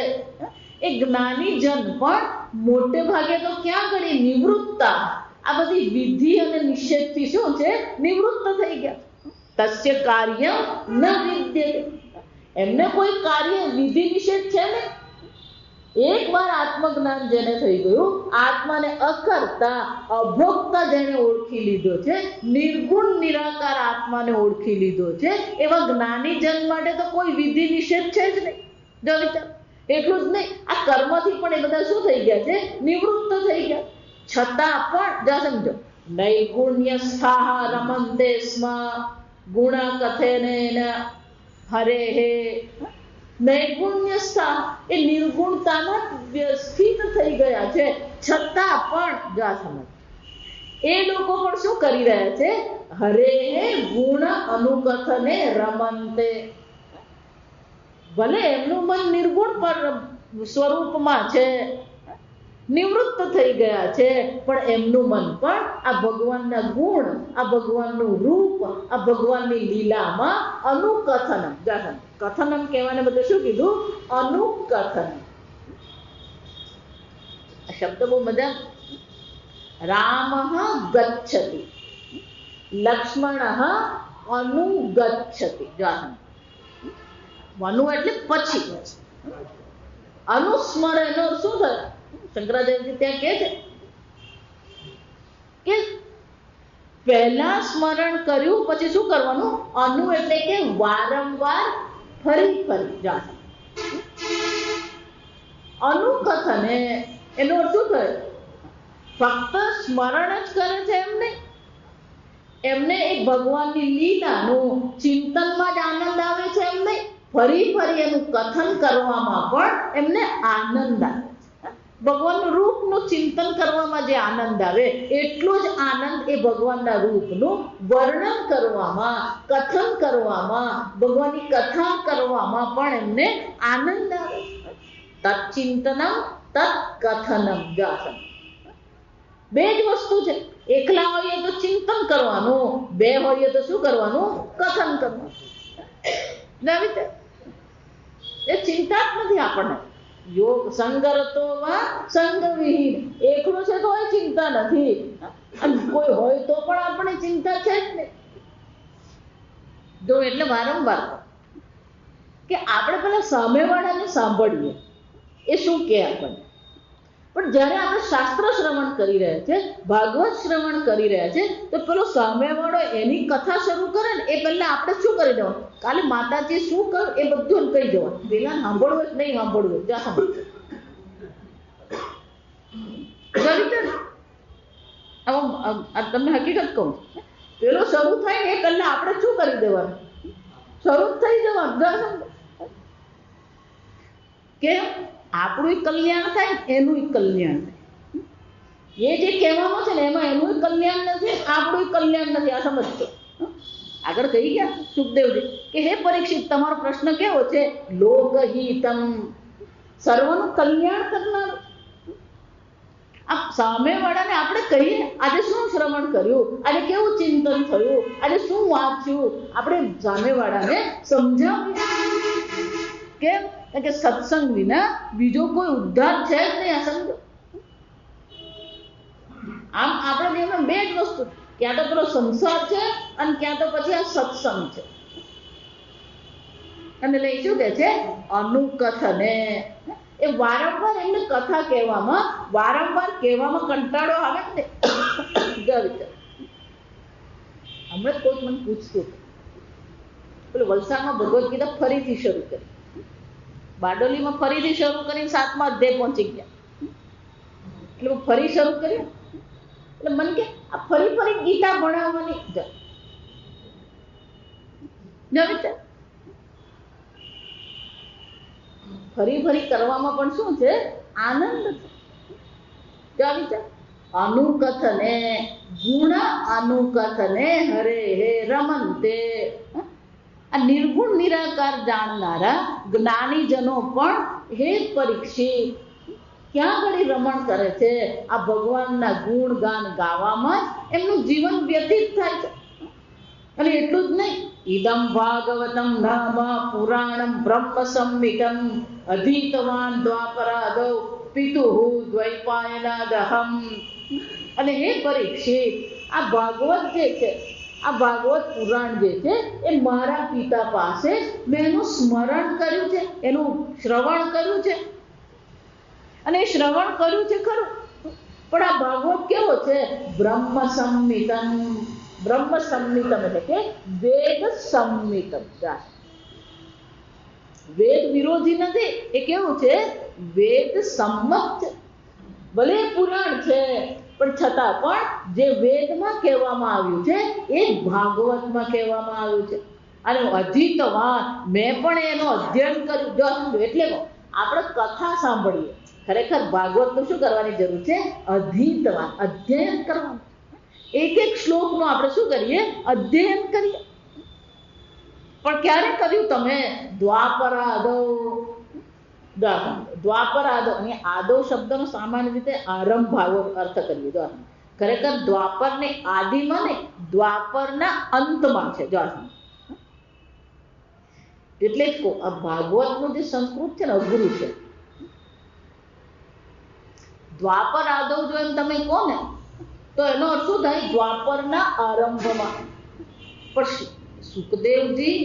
એ જ્ઞાની જન પણ મોટે ભાગે તો ક્યાં કરી? નિવૃત્તા. આ બધી વિધિ અને નિષેધથી શું છે? નિવૃત્ત થઈ ગયા. તસ્ય કાર્ય ન વિદ્યતે. એમને કોઈ કાર્ય વિધિ નિષેધ છે ને. એકવાર આત્મજ્ઞાન જેને થઈ ગયું, આત્માને અકર્તા અભોક્તા જેને ઓળખી લીધો છે, નિર્ગુણ નિરાકાર આત્માને ઓળખી લીધો છે, એવા જ્ઞાની જન માટે તો કોઈ વિધિ નિષેધ છે જ નહીં. જો વિચાર, એટલું જ નહીં, આ કર્મથી પણ એ બધા શું થઈ ગયા છે? નિવૃત્ત થઈ ગયા. છતાં પણ જો સમજો, નૈગુણ્ય સ્થા રમંતે સ્મ ગુણ કથેને હરે હે. નૈગુણ્ય સ્થા એ નિર્ગુણતામાં સ્થિત થઈ ગયા છે. છતાં પણ જો સમજ, એ લોકો પણ શું કરી રહ્યા છે? હરે હે ગુણ અનુકથને રમંતે. ભલે એમનું મન નિર્ગુણ પર સ્વરૂપમાં છે, નિવૃત્ત થઈ ગયા છે, પણ એમનું મન પણ આ ભગવાનના ગુણ, આ ભગવાનનું રૂપ, આ ભગવાનની લીલામાં અનુકથનમ. કથનમ કહેવાને બદલે શું કીધું? અનુકથન. આ શબ્દ બહુ મજા. રામ ગચ્છતિ, લક્ષ્મણ અનુગચ્છતિ. અનુ એટલે પછી, અનુસ્મરણ શું થાય? શંકરાચાર્યજી ત્યાં કહે છે કે પહેલા સ્મરણ કર્યું પછી શું કરવાનું? અનુ એટલે કે વારંવાર, ફરી ફરી. અનુકથન એનો અર્થ શું થાય? ફક્ત સ્મરણ જ કરે છે એમને એ ભગવાનની લીલાનું ચિંતનમાં જ આનંદ આવે છે ફરી ફરી એનું કથન કરવામાં પણ એમને આનંદ આવે. ભગવાનનું રૂપનું ચિંતન કરવામાં જે આનંદ આવે એટલો જ આનંદ એ ભગવાનના રૂપનું વર્ણન કરવામાં, કથન કરવામાં, ભગવાનની કથા કરવામાં પણ એમને આનંદ આવે. તત્ચિંતનમ તત્કથનમ જાસમ. બે જ વસ્તુ છે. એકલા હોઈએ તો ચિંતન કરવાનું, બે હોઈએ તો શું કરવાનું? કથન કરવાનું. એ ચિંતા જ નથી આપણને. યોગ સંગરતો વા સંગવિહીન. એકલો છે તો એ ચિંતા નથી, અને કોઈ હોય તો પણ આપણે ચિંતા છે જ નહીં. જો એટલે વારંવાર કે આપણે પેલા સામેવાળાને સાંભળીએ એ શું કહે આપણને. પણ જ્યારે આપણે શાસ્ત્ર શ્રવણ કરી રહ્યા છે, ભાગવત શ્રવણ કરી રહ્યા છે, તો પેલો સામેવાળો એની કથા શરૂ કરે ને એ પહેલા આપણે શું કરી દેવાનું? કાલે માતાજી શું કહ્યું એ બધું કહી દેવાનું. પેલા સાંભળવું જ નહીં સાંભળવું જ્યાં તમને હકીકત કહું, પેલો શરૂ થાય ને એ પહેલા આપણે શું કરી દેવાનું? શરૂ થઈ જવાનું. કેમ? આપણું કલ્યાણ થાય, એનું કલ્યાણ થાય. એ જે કહેવાનું છે ને એમાં એનું કલ્યાણ નથી, આપણું કલ્યાણ નથી. આ સમજતો. આગળ કહી ગયા સુખદેવજી કે હે પરીક્ષિત, તમારો પ્રશ્ન કેવો છે? લોકહિતમ, સર્વનું કલ્યાણ કરનાર. આ સામેવાળાને આપણે કહીએ આજે શું શ્રવણ કર્યું, આજે કેવું ચિંતન થયું, આજે શું વાંચ્યું, આપણે સામેવાળાને સમજાવીએ. કેમ કે સત્સંગ વિના બીજો કોઈ ઉદ્ધાર છે જ નહીં. આ સમજો. આમ આપણા જીવનમાં બે જ વસ્તુ, ક્યાં તો પેલો સંસાર છે અને ક્યાં તો પછી આ સત્સંગ છે. અને લઈ શું કે છે? અનુકથને. એ વારંવાર એમને કથા કહેવામાં, વારંવાર કહેવામાં કંટાળો આવે ને. હમણાં જ કોઈ મને પૂછતું, પેલું વલસાડમાં ભગવદ્ ગીતા ફરીથી શરૂ કરી, બારડોલીમાં ફરીથી શરૂ કરીને 7મા અધ્યાય પહોંચી ગયા. એટલે ફરી શરૂ કર્યું. એટલે મને કે આ ફરી ફરી ગીતા ભણાવવાની ફરી ફરી કરવામાં પણ શું છે? આનંદ છે. અનુકથને ગુણ અનુકથને હરે હે રમંતે. આ નિર્ગુણ નિરાકાર જાણનારા જ્ઞાનીજનો પણ હે પરીક્ષિત ક્યાં ઘડી રમણ કરે છે? આ ભગવાનના ગુણ ગાન ગાવામાં જ એમનું જીવન વ્યતીત થાય છે. અને એટલું જ નહીં, ઇદમ ભાગવતમ નામ પુરાણમ બ્રહ્મ સંહિતમ અધીતવાન દ્વાપરાદૌ પિતુઃ દ્વૈપાયનાદહમ. અને હે પરીક્ષિત, આ ભાગવત જે છે, આ ભાગવત પુરાણ જે છે એ મારા પિતા પાસે મેં એનું સ્મરણ કર્યું છે, એનું શ્રવણ કર્યું છે. અને એ શ્રવણ કર્યું છે ખરું, પણ આ ભાગવત કેવો છે? બ્રહ્મ સંહિતમ. બ્રહ્મ સંહિતમ એટલે કે વેદ સંહિતમ. વેદ વિરોધી નથી, એ કેવું છે? વેદ સંમત છે. ભલે પુરાણ છે પણ છતાં પણ જે વેદમાં કહેવામાં આવ્યું છે એ ભાગવતમાં કહેવામાં આવ્યું છે. અને અધીતવાન, મેં પણ એનું અધ્યયન કર્યું. જો એટલે આપણે કથા સાંભળીએ, ખરેખર ભાગવતનું શું કરવાની જરૂર છે? અધીતવાન, અધ્યયન કરવાનું. એક એક શ્લોકનું આપણે શું કરીએ? અધ્યયન કરીએ. પણ ક્યારે કર્યું તમે? દ્વાપર આદો. દ્વાપર આદો, અને આદો શબ્દનો સામાન્ય રીતે આરંભ ભાવો અર્થ કરીએ. જો ખરેખર દ્વાપરને આદિમાં ને દ્વાપરના અંતમાં છે. જો એટલે જ કહું, આ ભાગવતનું જે સંસ્કૃત છે ને અઘરું છે. દ્વાપર આદો જો એમ તમે કહો ને તો એનો અર્થ શું થાય? દ્વાપરના આરંભમાં. પણ સુખદેવજી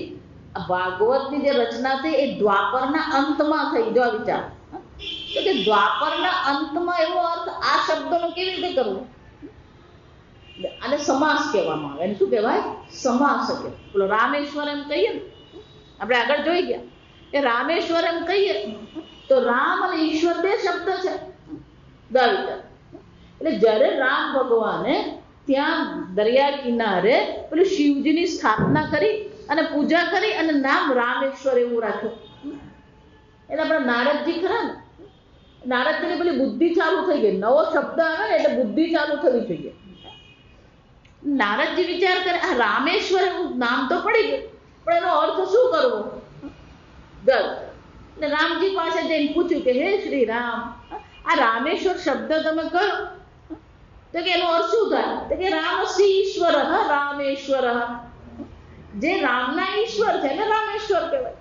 ભાગવતની જે રચના થઈ એ દ્વાપરના અંતમાં થઈ. જો વિચાર તો કે દ્વાપરના અંતમાં એવો અર્થ આ શબ્દનો કેવી રીતે કરવો? આને સમાસ કહેવામાં આવે. એને શું કહેવાય? સમાસ કહેવાય. પેલો રામેશ્વર એમ કહીએ ને, આપણે આગળ જોઈ ગયા કે રામેશ્વર એમ કહીએ તો રામ અને ઈશ્વર બે શબ્દ છે. એટલે જ્યારે રામ ભગવાને ત્યાં દરિયા કિનારે પેલું શિવજીની સ્થાપના કરી અને પૂજા કરી અને નામ રામેશ્વર એવું રાખ્યું. એટલે આપણા નારદજી ખરા ને, નારદજીની પેલી બુદ્ધિ ચાલુ થઈ ગઈ. નવો શબ્દ આવે ને એટલે બુદ્ધિ ચાલુ થવી જોઈએ. નારદજી વિચાર કરે આ રામેશ્વર એવું નામ તો પડી ગયું, પણ એનો અર્થ શું કરવો? એટલે રામજી પાસે જઈને પૂછ્યું કે હે શ્રી રામ, આ રામેશ્વર શબ્દ તમે કહો તો કે એનો અર્થ શું થાય? તો કે રામસી ઈશ્વર રામેશ્વર, જે રામના ઈશ્વર છે ને રામેશ્વર કહેવાય.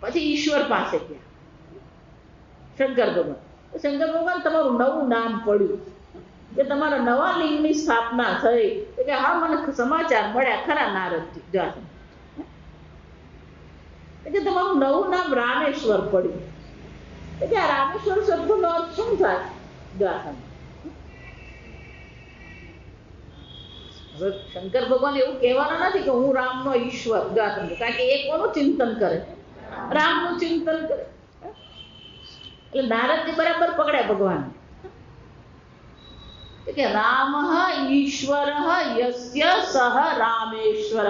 પછી ઈશ્વર પાસે ગયા શંકર ભગવાન. શંકર ભગવાન તમારું નવું નામ પડ્યું કે તમારા નવા લિંગની સ્થાપના થઈ. તો કે હા મને સમાચાર મળ્યા ખરા નારદજી. કે તમારું નવું નામ રામેશ્વર પડ્યું. એટલે આ રામેશ્વર શબ્દનો અર્થ શું થાય? હવે શંકર ભગવાન એવું કહેવાનું નથી કે હું રામનો ઈશ્વર, કારણ કે એ કોનું ચિંતન કરે? રામનું ચિંતન કરે. એટલે નારદજી બરાબર પકડ્યા ભગવાન કે રામ ઈશ્વર યસ્ય સહ રામેશ્વર,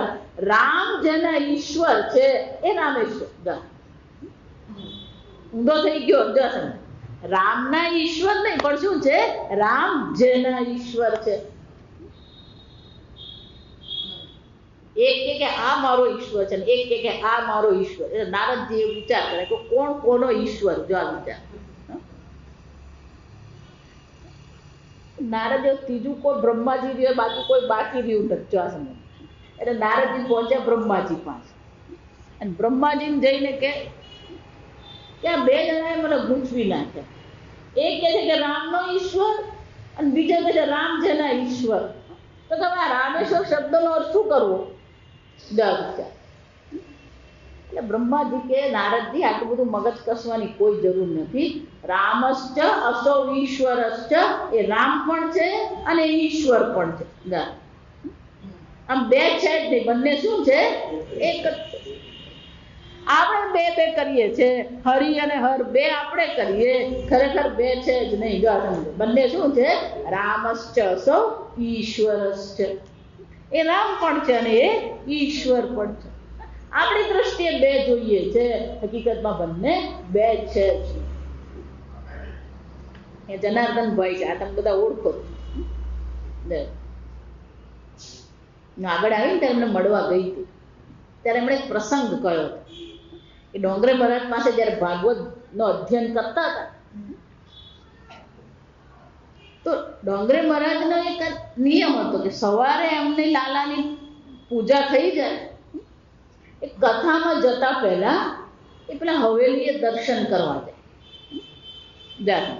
રામ જેના ઈશ્વર છે એ રામેશ્વર. ઊંધો થઈ ગયો. રામના ઈશ્વર નહીં, પણ શું છે? રામ જેના ઈશ્વર છે. એક કે આ મારો ઈશ્વર છે, એક કે આ મારો ઈશ્વર. એટલે નારદજી એવો વિચાર કરે કે કોણ કોનો ઈશ્વર? જો આ વિચાર નારદ ત્રીજું કોઈ બ્રહ્માજી રહ્યો, બાકી કોઈ બાકી રહ્યું નથી. આ સમય એટલે નારદજી પહોંચ્યા બ્રહ્માજી પાસે અને બ્રહ્માજીને જઈને કે આ બે જણાએ મને ગૂંચવી નાખ્યા. એક કહે છે કે રામનો ઈશ્વર અને બીજા કહે છે રામ જેના ઈશ્વર. તો તમે આ રામેશ્વર શબ્દનો અર્થ શું કરવો? એટલે બ્રહ્માજી કે નારદજી આટલું બધું મગજ કસવાની કોઈ જરૂર નથી. રામશ્ચ અસૌ ઈશ્વરશ્ચ, એ રામ પણ છે અને ઈશ્વર પણ છે. આમ બે છે જ નહીં, બંને શું છે? એક જ છે. આપણે બે બે કરીએ છે, હરિ અને હર બે આપણે કરીએ, ખરેખર બે છે જ નહીં. બંને શું છે? રામશ્ચ અસૌ ઈશ્વરશ્ચ, એ રામ પણ છે અને એ ઈશ્વર પણ છે. આપણી દ્રષ્ટિએ બે જોઈએ છે, હકીકતમાં બંને બે છે જ. એ જનાર્દનભાઈ છે, આ તમે બધા ઓળખો. આગળ આવી ને ત્યારે એમને મળવા ગઈ હતી, ત્યારે એમણે એક પ્રસંગ કહ્યો હતો કે ડોંગરે મહારાજ પાસે જયારે ભાગવત નો અધ્યયન કરતા હતા તો ડોંગરે મહારાજનો એક નિયમ હતો કે સવારે એમની લાલાની પૂજા થઈ જાય, એ કથામાં જતા પહેલા એ પેલા હવેલીએ દર્શન કરવા જાય.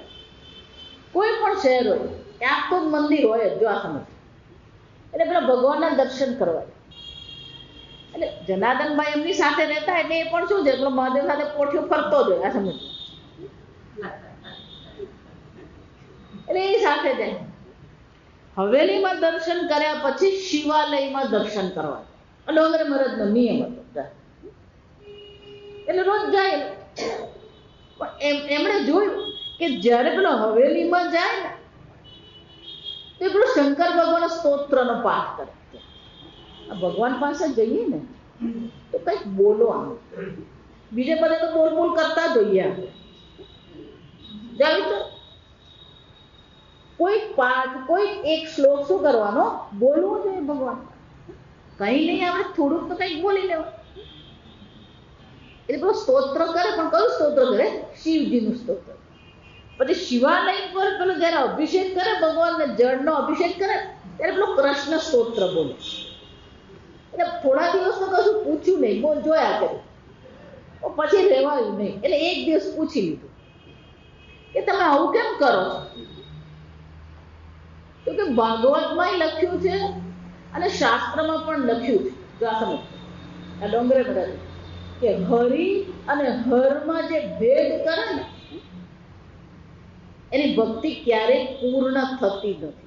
કોઈ પણ શહેર હોય ત્યાં તો જ મંદિર હોય જો આ સમજ, એટલે પેલા ભગવાનના દર્શન કરવા. એટલે જનાર્દનભાઈ એમની સાથે રહેતા એટલે એ પણ શું છે, પેલો મહાદેવ સાથે પોઠિયો ફરતો જ હોય. આ સમજ એટલે એ સાથે જાય. હવેલીમાં દર્શન કર્યા પછી શિવાલયમાં દર્શન કરવા ડોંગરે મહારાજનો નિયમ હતો. એટલે રોજ જાય. પણ એમણે જોયું કે જ્યારે પેલો હવેલીમાં જાય ને તો એ પેલો શંકર ભગવાન સ્તોત્રનો પાઠ કરે. ભગવાન પાસે જઈએ ને તો કંઈક બોલવાનું, બીજે બધે તો બોલ બોલ કરતા જોઈએ આપણે. જાવી તો કોઈ પાઠ, કોઈ એક શ્લોક શું કરવાનો? બોલવું જોઈએ ભગવાન. કઈ નહીં, આપણે થોડુંક તો કંઈક બોલી લેવા. એટલે પેલો સ્તોત્ર કરે, પણ કયું સ્તોત્ર કરે? શિવજીનું સ્તોત્ર. પછી શિવાલય પર પેલો જયારે અભિષેક કરે, ભગવાનને જળનો અભિષેક કરે, ત્યારે પેલો કૃષ્ણ સ્તોત્ર બોલે. એટલે થોડા દિવસમાં કશું પૂછ્યું નહીં, બોલ જોયા કર્યું, પછી રહેવાયું નહીં. એટલે એક દિવસ પૂછી લીધું કે તમે આવું કેમ કરો છો? તો કે ભાગવતમાં લખ્યું છે અને શાસ્ત્રમાં પણ લખ્યું છે. આ ડોંગરે બધા કે હરિ અને હરમાં જે ભેદ કરે ને એની ભક્તિ ક્યારેય પૂર્ણ થતી નથી.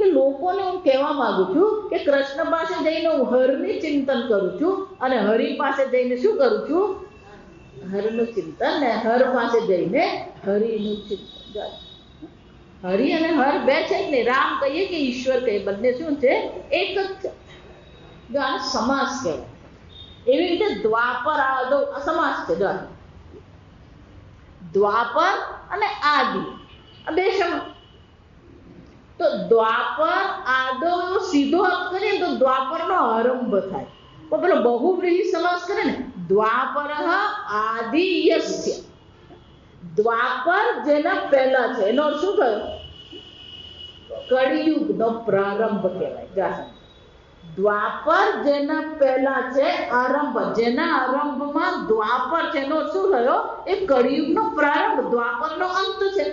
કે લોકોને હું કહેવા માંગુ છું કે કૃષ્ણ પાસે જઈને હું હરની ચિંતન કરું છું અને હરિ પાસે જઈને શું કરું છું? હરનું ચિંતન ને હર પાસે જઈને હરિનું ચિંતન. હરિ અને હર બે છે જ નહીં. રામ કહીએ કે ઈશ્વર કહીએ, બંને શું છે? એક જ છે. જો આને સમાસ કહેવાય. એવી રીતે દ્વાપર આદો સમાસ છે. જો દ્વાપર અને આદિ બે સમાસ. તો દ્વાપર આદો સીધો અર્થ કરીએ તો દ્વાપરનો આરંભ થાય. પણ પેલો બહુવ્રીહી સમાસ કરે ને, દ્વાપર આદિ યસ્ય, દ્વાપર જેના પહેલા છે એનો શું થયો? કળિયુગનો પ્રારંભ કહેવાય. દ્વાપર જેના પહેલા છે, આરંભ, જેના આરંભમાં દ્વાપર છે એનો શું થયો? એ કળિયુગનો પ્રારંભ, દ્વાપરનો અંત છે.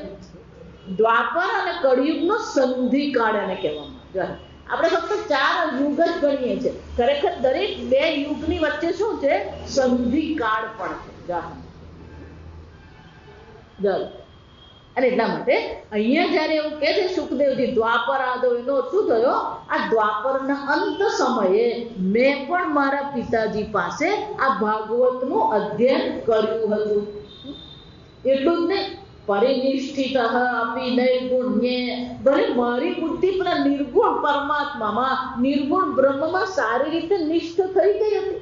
દ્વાપર અને કળિયુગનો સંધિકાળ એને કહેવામાં. આપણે ફક્ત 4 યુગ જ ગણીએ છીએ, ખરેખર દરેક 2 યુગની વચ્ચે શું છે? સંધિકાળ પણ છે. અને એટલા માટે અહીંયા જયારે એવું કહે છે સુખદેવજી દ્વાપર આદો, એનો શું થયો? આ દ્વાપરના અંત સમયે મેં પણ મારા પિતાજી પાસે આ ભાગવતનું અધ્યયન કર્યું હતું. એટલું જ નહીં, પરિનિષ્ઠિત અપી નૈર્ગુણ્યે, ભલે મારી બુદ્ધિ પેલા નિર્ગુણ પરમાત્મામાં, નિર્ગુણ બ્રહ્મમાં સારી રીતે નિષ્ઠ થઈ ગઈ હતી,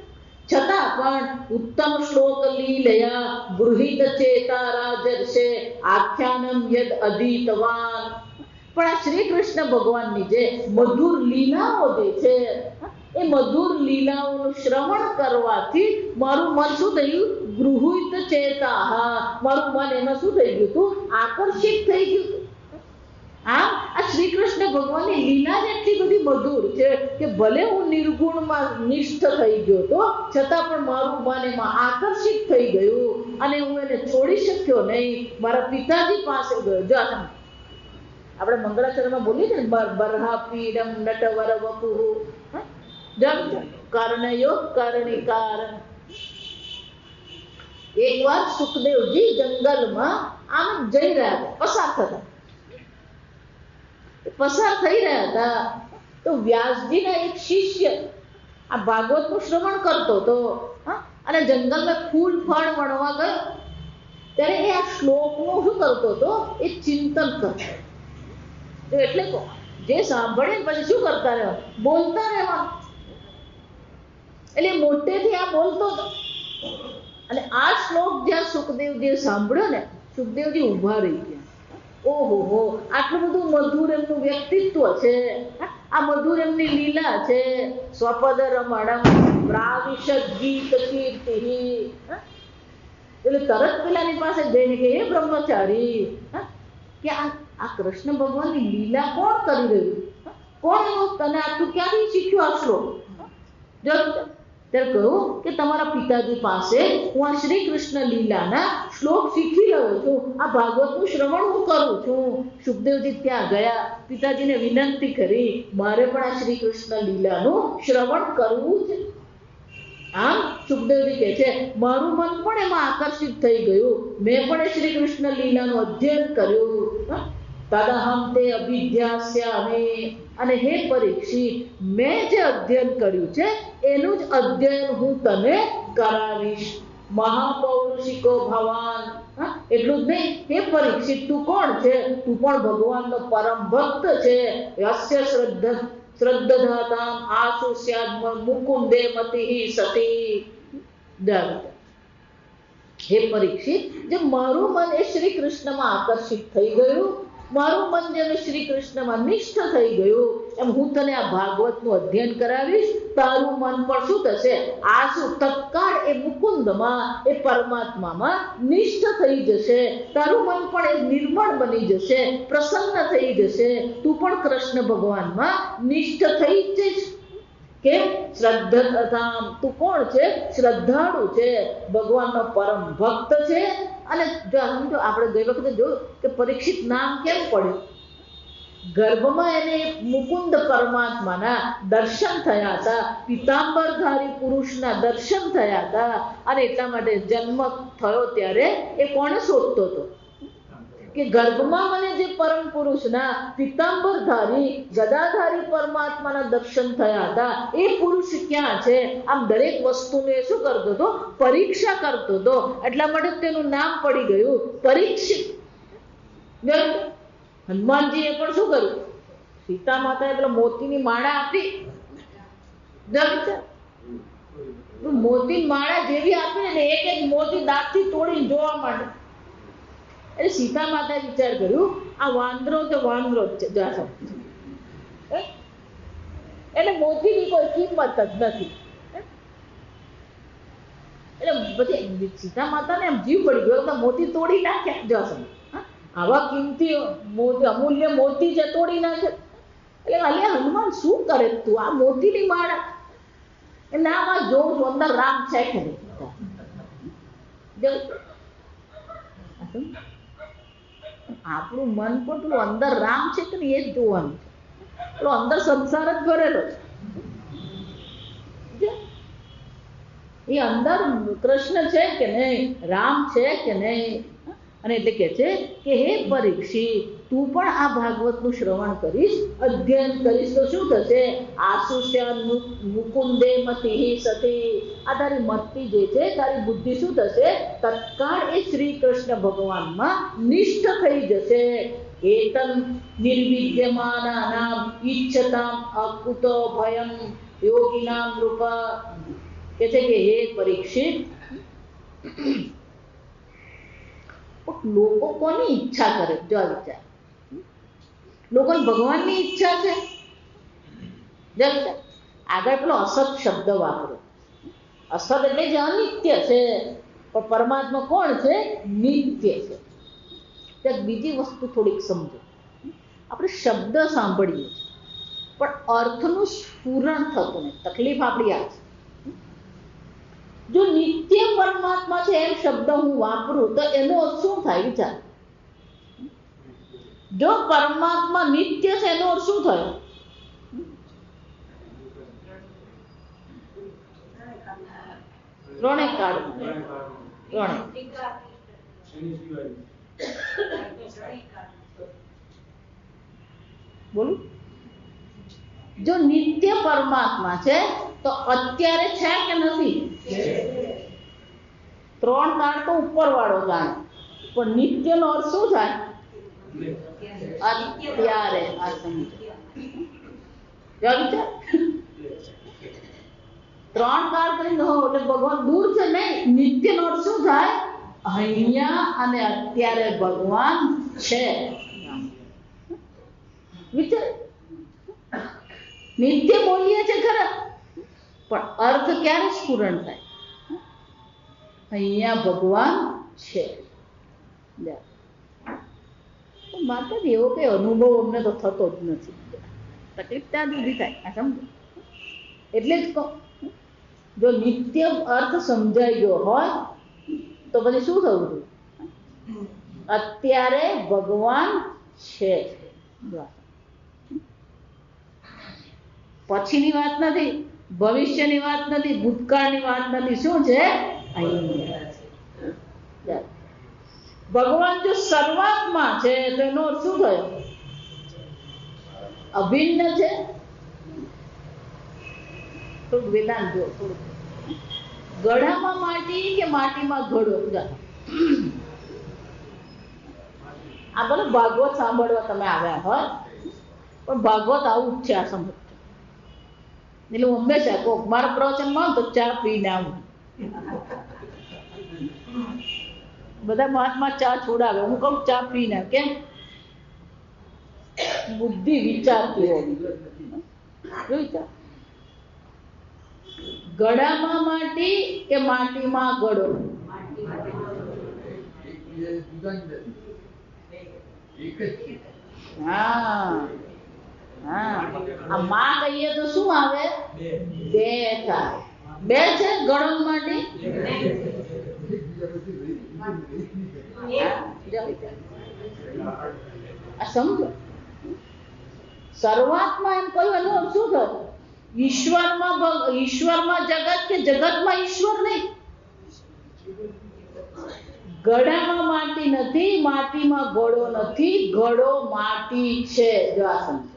છતાં પણ ઉત્તમ શ્લોક લીલયા ગૃહિત ચેતા રાજર્ષે આખ્યાનમ યદ અધીતવાન. પણ આ શ્રી કૃષ્ણ ભગવાનની જે મધુર લીલાઓ જે છે, એ મધુર લીલાઓનું શ્રવણ કરવાથી મારું મન શું થયું? ગૃહિત ચેતા, મારું મન એમાં શું થઈ ગયું હતું? આકર્ષિત થઈ ગયું હતું. આમ આ શ્રી કૃષ્ણ ભગવાનની લીલા જ એટલી બધી મધુર છે કે ભલે હું નિર્ગુણમાં નિષ્ઠ થઈ ગયો તો, છતાં પણ મારું મન એમાં આકર્ષિત થઈ ગયું અને હું એને છોડી શક્યો નહીં. મારા પિતાજી પાસે ગયો. જો આપણે મંગળાચરણમાં બોલીએ ને, બરહા પીડમ નટવર વપુહુ, કર્ણયો કર્ણિકાર. એકવાર સુખદેવજી જંગલમાં આમ જઈ રહ્યા હતા, પસાર થઈ રહ્યા હતા, તો વ્યાસજીના એક શિષ્ય આ ભાગવતનું શ્રવણ કરતો હતો અને જંગલમાં ફૂલ ફળ વણવા ગયો, ત્યારે એ આ શ્લોકનું શું કરતો હતો? એ ચિંતન કરતો. એટલે જે સાંભળે પછી શું કરતા રહેવા? બોલતા રહેવાનું. એટલે મોટેથી આ બોલતો હતો અને આ શ્લોક જ્યાં સુખદેવજીએ સાંભળ્યો ને, સુખદેવજી ઊભા રહી ગયા. ઓહો, આટલું બધું મધુર એમનું વ્યક્તિત્વ છે, આ મધુર એમની લીલા છે. સ્વપદ રમણમ પ્રાવિશદ ગીત કીર્તિ. એટલે તરત પેલાની પાસે જઈને કે, હે બ્રહ્મચારી, કે આ કૃષ્ણ ભગવાનની લીલા કોણ કરી રહ્યું? કોણ એનું તને આટલું ક્યાંથી શીખ્યું આ શ્લોક? જો ત્યારે કહ્યું કે તમારા પિતાજી પાસે હું આ શ્રી કૃષ્ણ લીલાના શ્લોક શીખી રહ્યો છું, આ ભાગવતનું શ્રવણ હું કરું છું. સુખદેવજી ત્યાં ગયા, પિતાજીને વિનંતી કરી, મારે પણ આ શ્રી કૃષ્ણ લીલાનું શ્રવણ કરવું છે. આમ સુખદેવજી કહે છે, મારું મન પણ એમાં આકર્ષિત થઈ ગયું, મેં પણ શ્રી કૃષ્ણ લીલાનું અધ્યયન કર્યું. તદહમ તે અભિધ્યાસ્યામિ, અને હે પરીક્ષિત, મેં જે અધ્યયન કર્યું છે એનું જ અધ્યયન હું તને કરાવીશ. મહાપૌરુષિકો ભવાન. એટલું જ નહીં, હે પરીક્ષિત, તું કોણ છે? તું પણ ભગવાનનો પરમ ભક્ત છે. યસ્ય શ્રદ્ધાતામ આસુ સ્યાદ મુકુંદે મતિહિ સતી. હે પરીક્ષિત, જે મારું મન એ શ્રી કૃષ્ણમાં આકર્ષિત થઈ ગયું, મારું મન જેમ શ્રી કૃષ્ણમાં નિષ્ઠ થઈ ગયું, એમ હું તને આ ભાગવતનું અધ્યયન કરાવીશ. તારું મન પણ શું થશે? આસુ તત્કાળ એ મુકુંદમાં, એ પરમાત્મામાં નિષ્ઠ થઈ જશે. તારું મન પણ એ નિર્મળ બની જશે, પ્રસન્ન થઈ જશે. તું પણ કૃષ્ણ ભગવાનમાં નિષ્ઠ થઈ જઈશ. કેમ? શ્રદ્ધાતામ, તું કોણ છે? શ્રદ્ધાળુ છે, ભગવાનનો પરમ ભક્ત છે. અને જો સમજો, આપણે ગઈ વખતે જોયું કે પરીક્ષિત નામ કેમ પડ્યું? ગર્ભમાં એને મુકુંદ પરમાત્માના દર્શન થયા હતા, પિતાંબરધારી પુરુષના દર્શન થયા હતા, અને એટલા માટે જન્મ થયો ત્યારે એ કોને શોધતો હતો? કે ગર્ભમાં મને જે પરમ પુરુષના પિતાંબરધારી ગદાધારી પરમાત્માના દર્શન થયા હતા એ પુરુષ ક્યાં છે? આમ દરેક વસ્તુને શું કરતો હતો? પરીક્ષા કરતો હતો. એટલા માટે તેનું નામ પડી ગયું પરીક્ષિત. હનુમાનજીએ પણ શું કર્યું? સીતા માતાએ પેલા મોતીની માળા આપી. મોતી માળા જેવી આપી ને એક એક મોતી દાંતથી તોડીને જોવા માટે. એટલે સીતા માતાએ વિચાર કર્યું આ વાંદરો તો વાંદરો જ છે. એટલે મોતીની કોઈ કિંમત જ નથી. એટલે બધી સીતા માતાને એમ જીવ પડી ગયો તો મોતી તોડી નાખ્યા. જસમ આવા કિંમતી મોતી અમૂલ્ય મોતી જે તોડી નાખે. એટલે અલ્યા હનુમાન શું કરે તું? આ મોતીની માળા એટલે આમાં જોઉં છું અંદર રામ છે કે નહીં. આપણું મન પણ પેલું અંદર રામ છે કે નહીં એ જ જોવાનું છે. પેલો અંદર સંસાર જ ભરેલો છે. એ અંદર કૃષ્ણ છે કે નહીં, રામ છે કે નહીં. અને એટલે કે છે કે હે પરીક્ષિત, તું પણ આ ભાગવતનું શ્રવણ કરીશ, અધ્યયન કરીશ તો શું થશે? આસુષ્યાન મુકુંદે મતિ સતી. આ તારી મતિ જે છે, તારી બુદ્ધિ શું થશે? તત્કાળ એ શ્રી કૃષ્ણ ભગવાનમાં નિષ્ઠ થઈ જશે. એતન નિર્વિદ્યમાનાનામ ઈચ્છતામ અકુતો ભયમ યોગીનામ રૂપ. કે છે કે હે પરીક્ષિત, લોકો કોની ઈચ્છા કરે? જો વિચાર, લોકોને ભગવાનની ઈચ્છા છે. આગળ પેલો અસત શબ્દ વાપરો. અસત એટલે જે અનિત્ય છે, પણ પરમાત્મા કોણ છે? નિત્ય છે. ત્યાં બીજી વસ્તુ થોડીક સમજો. આપણે શબ્દ સાંભળીએ પણ અર્થનું સ્ફુરણ થતું નહીં. તકલીફ આપણી આ છે. જો નિત્ય પરમાત્મા છે એમ શબ્દ હું વાપરું તો એનો અર્થ શું થાય? વિચાર. જો પરમાત્મા નિત્ય છે એનો અર્થ શું થયો? ત્રણે કાળ બોલું. જો નિત્ય પરમાત્મા છે તો અત્યારે છે કે નથી? ત્રણ કાળ તો ઉપર વાળો જાણે, પણ નિત્ય નો અર્થ શું થાય? અત્યારે. આ સમજો. ત્રણ કાળ કરીને એટલે ભગવાન દૂર છે નહીં. નિત્ય નો અર્થ શું થાય? અહીંયા અને અત્યારે ભગવાન છે. વિચાર. નિત્ય બોલીએ છે ખરા, પણ અર્થ ક્યારે સ્ફુરણ થાય? અહીંયા ભગવાન છે. માતાજી એવો કઈ અનુભવ અમને તો થતો જ નથી. તકલીફ ત્યાં સુધી થાય. આ સમજો. એટલે જ કહું, જો નિત્ય અર્થ સમજાઈ ગયો હોય તો પછી શું થવું જોઈએ? અત્યારે ભગવાન છે. પછીની વાત નથી, ભવિષ્યની વાત નથી, ભૂતકાળની વાત નથી. શું છે? અહીંયા. ભગવાન જો સર્વાત્મા છે તો એનો અર્થ શું થયો? અભિન્ન છે. થોડુંક વેદાંત જો. થોડુંક ગળામાં માટી કે માટીમાં ઘડો? આ ભલે ભાગવત સાંભળવા તમે આવ્યા હોય, પણ ભાગવત આવું જ છે. આ સમજ. એટલે હું હંમેશા કહું, મારા પ્રવચનમાં તો ચા પીને આવું. બધા મહાત્મા ચા છોડાવે, હું કહું ચા પીને. કેમ? બુદ્ધિ વિચારતી હોવી. ગળામાં માટી કે માટીમાં ગળો? હા હા. આ માં કહીએ તો શું આવે? બે થાય. બે છે ગળો માટી. આ સમજો. શરૂઆતમાં એમ કહ્યું એનો શું થયું? ઈશ્વરમાં જગત કે જગતમાં ઈશ્વર નહીં. ઘડામાં માટી નથી, માટીમાં ઘડો નથી, ઘડો માટી છે. જો આ સમજો,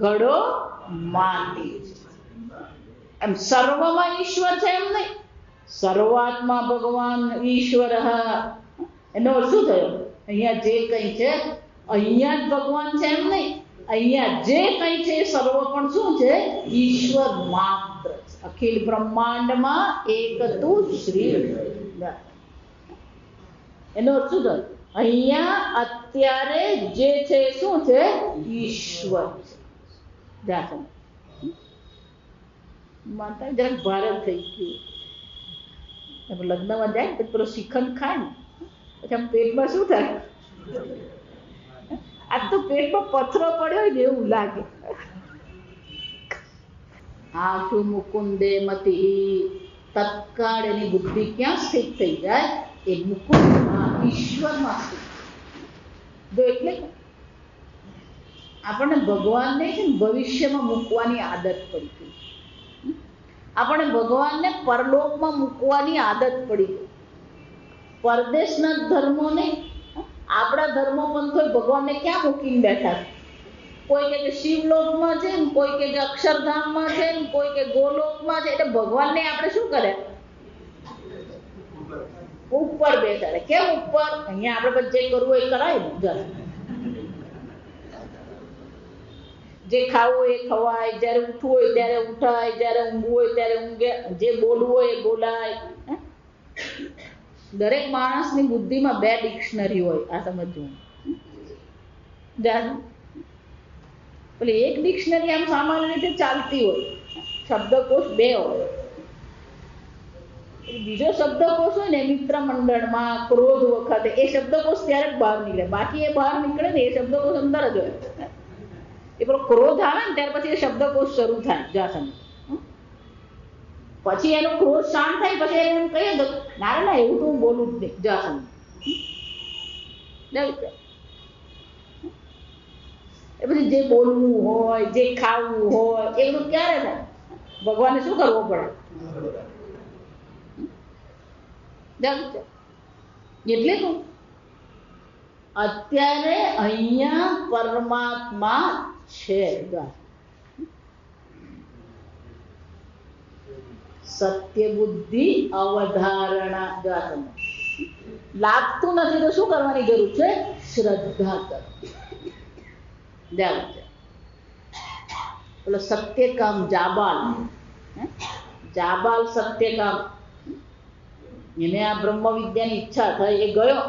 ઘડો માટી છે. એમ સર્વમાં ઈશ્વર છે એમ નહીં. સર્વાત્મા ભગવાન ઈશ્વર. એનો અર્થ શું થયો? અહીંયા જે કંઈ છે અહીંયા જ ભગવાન છે એમ નહીં. અહીંયા જે કંઈ છે એ સર્વ પણ શું છે? ઈશ્વર માત્ર છે. અખિલ બ્રહ્માંડમાં એક તું શ્રી. એનો અર્થ શું થયો? અહીંયા અત્યારે જે છે શું છે? ઈશ્વર છે. માતા જરાક ભારત થઈ ગયું. લગ્નમાં જાય ને પછી પેલો શ્રીખંડ ખાય ને પછી આમ પેટમાં શું થાય? આ તો પેટમાં પથ્થરો પડ્યો ને એવું લાગે. આશુ મુકુંદે મતી. તત્કાળ એની બુદ્ધિ ક્યાં સ્થિત થઈ જાય? એ મુકુંદમાં, ઈશ્વરમાં સ્થિત. જો એટલે આપણને ભગવાનને છે ને ભવિષ્યમાં મૂકવાની આદત પડી ગઈ. આપણે ભગવાનને પરલોકમાં મૂકવાની આદત પડી ગઈ. પરદેશના ધર્મોને આપણા ધર્મો પણ તો ભગવાનને ક્યાં મૂકીને બેઠા છે? કોઈ કે શિવલોકમાં છે ને, કોઈ કે અક્ષરધામમાં છે ને, કોઈ કે ગોલોકમાં છે. એટલે ભગવાનને આપણે શું કરે? ઉપર બેસાડે. કેમ ઉપર? અહીંયા આપણે જે કરવું એ કરાય ને. જે ખાવું હોય એ ખવાય, જ્યારે ઉઠવું હોય ત્યારે ઉઠાય, જ્યારે ઊંઘવું હોય ત્યારે ઊંઘે, જે બોલવું હોય એ બોલાય. દરેક માણસની બુદ્ધિમાં 2 ડિક્શનરી હોય. આ સમજવું. પેલી એક ડિક્શનરી આમ સામાન્ય રીતે ચાલતી હોય, શબ્દકોશ 2 હોય. બીજો શબ્દકોશ હોય ને મિત્ર મંડળમાં ક્રોધ વખતે, એ શબ્દકોશ ત્યારે જ બહાર નીકળે. બાકી એ બહાર નીકળે ને એ શબ્દકોશ અંદર જ હોય. એ પેલો ક્રોધ આવે ને ત્યાર પછી એ શબ્દકોશ શરૂ થાય. જાસન પછી એનો ક્રોધ શાંત થાય પછી એને એમ કહીએ તો ના ના એવું તો હું બોલું જ નહીં. જાસન એ પછી જે બોલવું હોય, જે ખાવું હોય એ બધું ક્યારે થાય? ભગવાનને શું કરવો પડે? એટલે તો અત્યારે અહીંયા પરમાત્મા છે. સત્ય બુદ્ધિ અવધારણા. લાગતું નથી તો શું કરવાની જરૂર છે? શ્રદ્ધા કરો. પેલો સત્યકામ જાબાલ, જાબાલ સત્યકામ, એને આ બ્રહ્મ વિદ્યાની ઈચ્છા થઈ, એ ગયો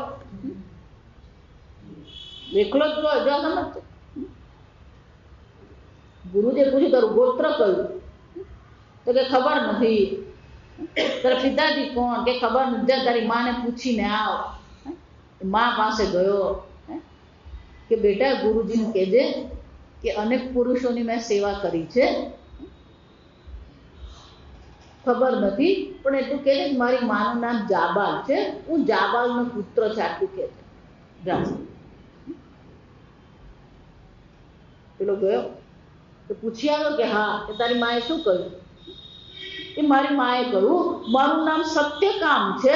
એકલો જ ગયો. જો સમજ, ગુરુજી પૂછ્યું તારું ગોત્ર કયું? તો કે ખબર નથી. તારા પિતાજી કોણ? કે ખબર નથી. તારી માને પૂછીને આવ. મા પાસે ગયો કે બેટા ગુરુજીને કહેજે કે અનેક પુરુષોની મેં સેવા કરી છે, ખબર નથી, પણ એટલું કહે છે મારી માનું નામ જાબાલ છે, હું જાબાલનો પુત્ર છે. આટલું કહે છે. પેલો ગયો તો પૂછી આવ્યો કે હા, કે તારી માએ શું કહ્યું? કે મારી માએ કહ્યું મારું નામ સત્યકામ છે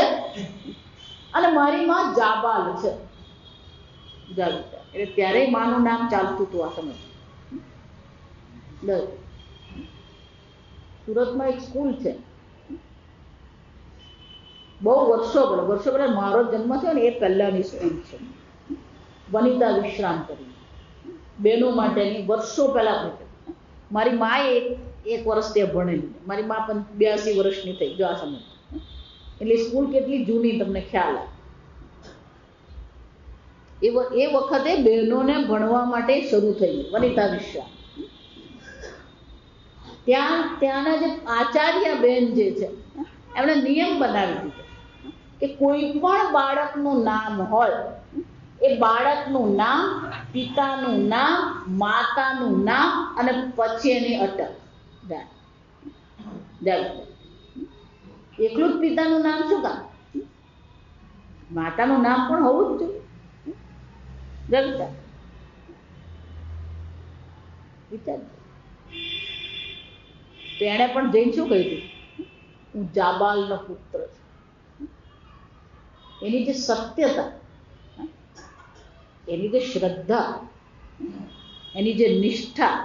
અને મારી માં જાબાલ છે. એટલે ત્યારે માનું નામ ચાલતું હતું. આ સમય સુરતમાં એક સ્કૂલ છે, બહુ વર્ષો પહેલા મારો જન્મ થયો ને એ પહેલાની સ્કૂલ છે. વનિતા વિશ્રામ કરી બહેનો માટેની વર્ષો પહેલા. મારી માએ એક વર્ષ ત્યાં ભણેલી. મારી મા પણ 82 વર્ષની થઈ. જો આ સમય એટલે સ્કૂલ કેટલી જૂની તમને ખ્યાલ આવે. એ વખતે બહેનોને ભણવા માટે શરૂ થઈ વનિતા વિશ્રામ. ત્યાંના જે આચાર્ય બેન જે છે એમણે નિયમ બનાવી દીધો કે કોઈ પણ બાળકનું નામ હોય, એ બાળકનું નામ, પિતાનું નામ, માતાનું નામ અને પછી એની અટક. એકલું જ પિતાનું નામ શું કામ? માતાનું નામ પણ હોવું જ જોઈએ. વિચાર. તો એણે પણ જઈને શું કહ્યું? હું જાબાલનો પુત્ર છું. એની જે સત્યતા, એની જે શ્રદ્ધા, એની જે નિષ્ઠા,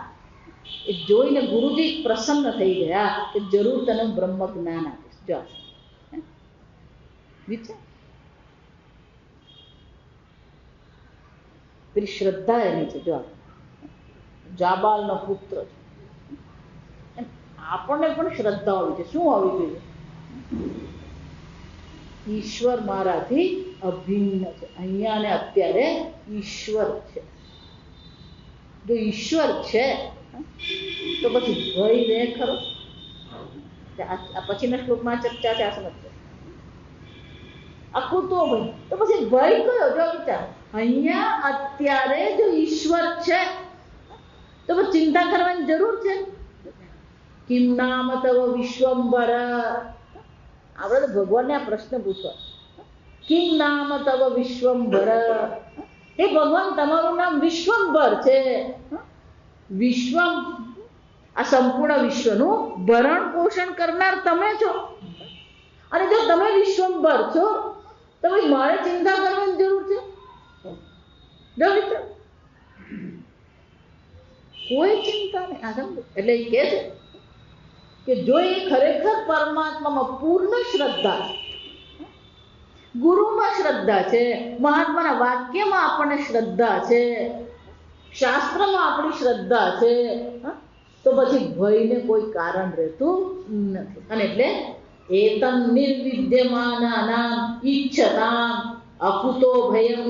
એ જોઈને ગુરુજી પ્રસન્ન થઈ ગયા કે જરૂર તને બ્રહ્મ જ્ઞાન આપીશ. જો વિચાર, પેલી શ્રદ્ધા એની છે. જો જાબાલનો પુત્ર છે, આપણને પણ શ્રદ્ધા હોવી છે. શું હોવી જોઈએ? ઈશ્વર મારાથી અભિન્ન છે. અહીંયા ને અત્યારે ઈશ્વર છે. જો ઈશ્વર છે તો પછી ભય રહે ખરો? આ પછીના શ્લોકમાં ચર્ચા છે, આ સમજજો. આખું તો ભાઈ તો પછી ભય કયો? જો વિચાર, અહીંયા અત્યારે જો ઈશ્વર છે તો પછી ચિંતા કરવાની જરૂર છે? કિમ નામ તવ વિશ્વંભર. આપણે તો ભગવાનને આ પ્રશ્ન પૂછવા, કિમ નામ તવ વિશ્વંભર. હે ભગવાન, તમારું નામ વિશ્વંભર છે. વિશ્વમ, આ સંપૂર્ણ વિશ્વનું ભરણ પોષણ કરનાર તમે છો. અને જો તમે વિશ્વંભર છો તો ભાઈ મારે ચિંતા કરવાની જરૂર છે? કોઈ ચિંતા નહીં. આ સમજો. એટલે એ કહે છે કે જો એ ખરેખર પરમાત્મામાં પૂર્ણ શ્રદ્ધા છે, ગુરુમાં શ્રદ્ધા છે, મહાત્માના વાક્યમાં આપણને શ્રદ્ધા છે, શાસ્ત્રમાં આપણી શ્રદ્ધા છે, તો પછી ભયને કોઈ કારણ રહેતું નથી. અને એટલે એતમ નિર્વિદ્યમાનાનામ ઈચ્છતામ અકુતો ભયમ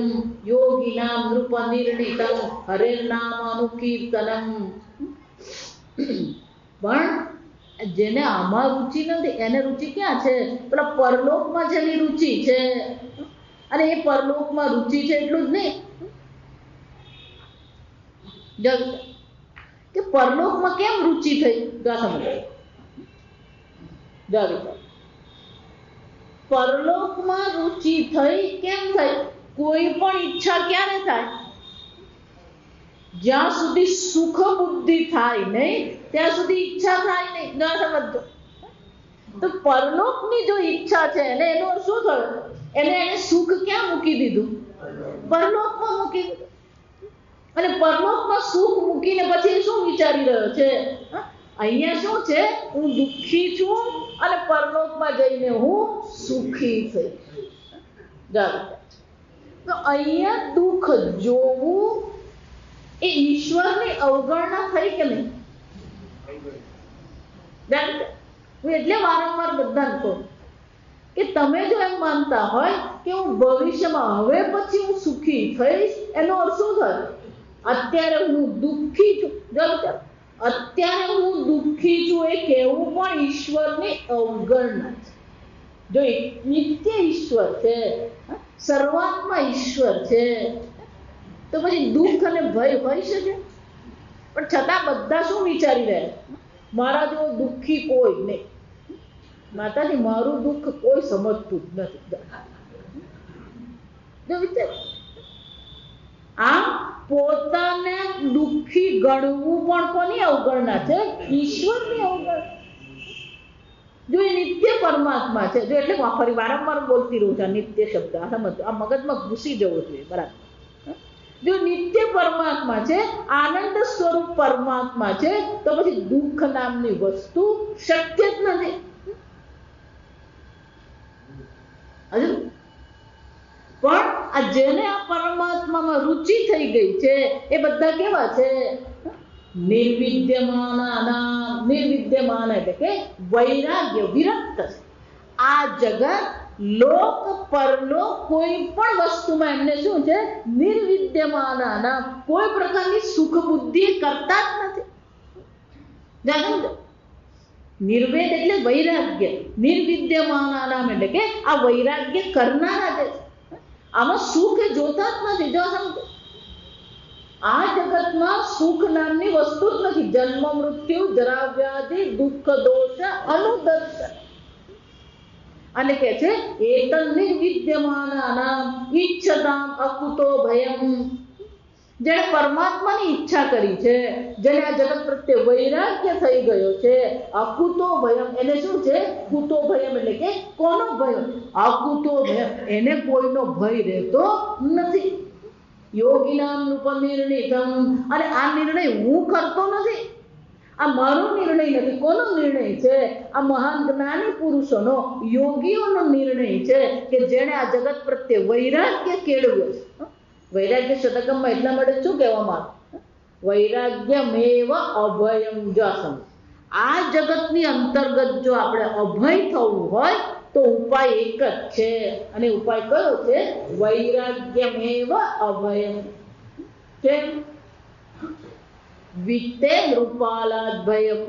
યોગિનામ નૃપ નિર્ણિતમ હરેર્નામ અનુકીર્તનમ. પણ જેને આમાં રુચિ નથી એને રુચિ ક્યાં છે? પેલા પરલોકમાં જેની રુચિ છે. અને એ પરલોકમાં રુચિ છે એટલું જ નહીં, કે પરલોકમાં કેમ રુચિ થઈ? પરલોકમાં રુચિ થઈ કેમ થઈ? કોઈ પણ ઈચ્છા ક્યારે થાય? જ્યાં સુધી સુખ બુદ્ધિ થાય નહીં ત્યાં સુધી ઈચ્છા થાય નહીં. ના સમજો. તો પરલોકની જો ઈચ્છા છે એને એનો શું થયો? એને સુખ ક્યાં મૂકી દીધું? પરલોકમાં મૂકી દીધું. અને પરલોકમાં સુખ મૂકીને પછી શું વિચારી રહ્યો છે? અહીંયા શું છે? હું દુઃખી છું અને પરલોકમાં જઈને હું સુખી થઈશ. તો અહીંયા દુઃખ જોવું એ ઈશ્વરની અવગણના થઈ કે નહીં? હું એટલે વારંવાર બધાને કહું કે તમે જો એમ માનતા હોય કે હું ભવિષ્યમાં હવે પછી હું સુખી થઈશ, એનો અર્થ શું થાય? અત્યારે હું દુઃખી છું. અત્યારે હું દુઃખી છું એ કહેવું પણ ઈશ્વરની અવગણના છે. જો નિત્ય ઈશ્વર છે, શરૂઆતમાં ઈશ્વર છે, તો પછી દુઃખ અને ભય હોઈ શકે? પણ છતાં બધા શું વિચારી રહ્યા? મારા જેવો દુઃખી કોઈ નહીં. માતાજી, મારું દુઃખ કોઈ સમજતું જ નથી. જો વિચાર, આમ પોતાને દુઃખી ગણવું પણ કોની અવગણના છે? ઈશ્વરની અવગણના. જો એ નિત્ય પરમાત્મા છે, જો એટલે ફરી વારંવાર બોલતી રહું છું નિત્ય શબ્દ, આ સમજો, આ મગજમાં ઘૂસી જવો જોઈએ. બરાબર? જો નિત્ય પરમાત્મા છે, આનંદ સ્વરૂપ પરમાત્મા છે, તો પછી દુઃખ નામની વસ્તુ શક્ય જ નથી. પણ આ જેને આ પરમાત્મામાં રુચિ થઈ ગઈ છે એ બધા કેવા છે? નિર્વિદ્યમાન એટલે કે વૈરાગ્ય વિરક્ત છે. આ જગત લોક પરલોક કોઈ પણ વસ્તુમાં એમને શું છે? નિર્વિદ્યમાન, કોઈ પ્રકારની સુખ બુદ્ધિ કરતા જ નથી. નિર્વેદ એટલે વૈરાગ્ય, નિર્વિદ્યમાન એટલે કે આ વૈરાગ્ય કરનારા છે. આમાં સુખ એ જોતા જ નથી. જો સમજો, આ જગતમાં સુખ નામની વસ્તુ જ નથી. જન્મ મૃત્યુ જરા વ્યાધિ દુઃખ દોષ અનુદર્શન. અને કે છે એતન નિર્વિદ્યમાનાનામ ઈચ્છતામ અકુતો ભયમ. જેણે પરમાત્માની ઈચ્છા કરી છે, જેને આ જગત પ્રત્યે વૈરાગ્ય થઈ ગયો છે, અકુતો ભયમ, એને શું છે? કુતો ભયમ એટલે કે કોનો ભય? અકુતો ભયમ, એને કોઈનો ભય રહેતો નથી. યોગીનામ ઉપનિર્ણિતમ, અને આ નિર્ણય હું કરતો નથી, આ મારો નિર્ણય નથી. કોનો નિર્ણય છે? આ મહાન જ્ઞાની પુરુષોનો, યોગીઓનો નિર્ણય છે કે જેણે આ જગત પ્રત્યે વૈરાગ્ય કેળવ્યો છે. વૈરાગ્ય શતકમમાં એટલા માટે શું કહેવામાં આવે? વૈરાગ્યમેવ અભયમ જાસમ. આ જગતની અંતર્ગત જો આપણે અભય થવું હોય તો ઉપાય એક જ છે, અને ઉપાય કયો છે? વૈરાગ્યમેવ અભયમ. કેમ? વિત્તે રૂપાલાદ ભયમ.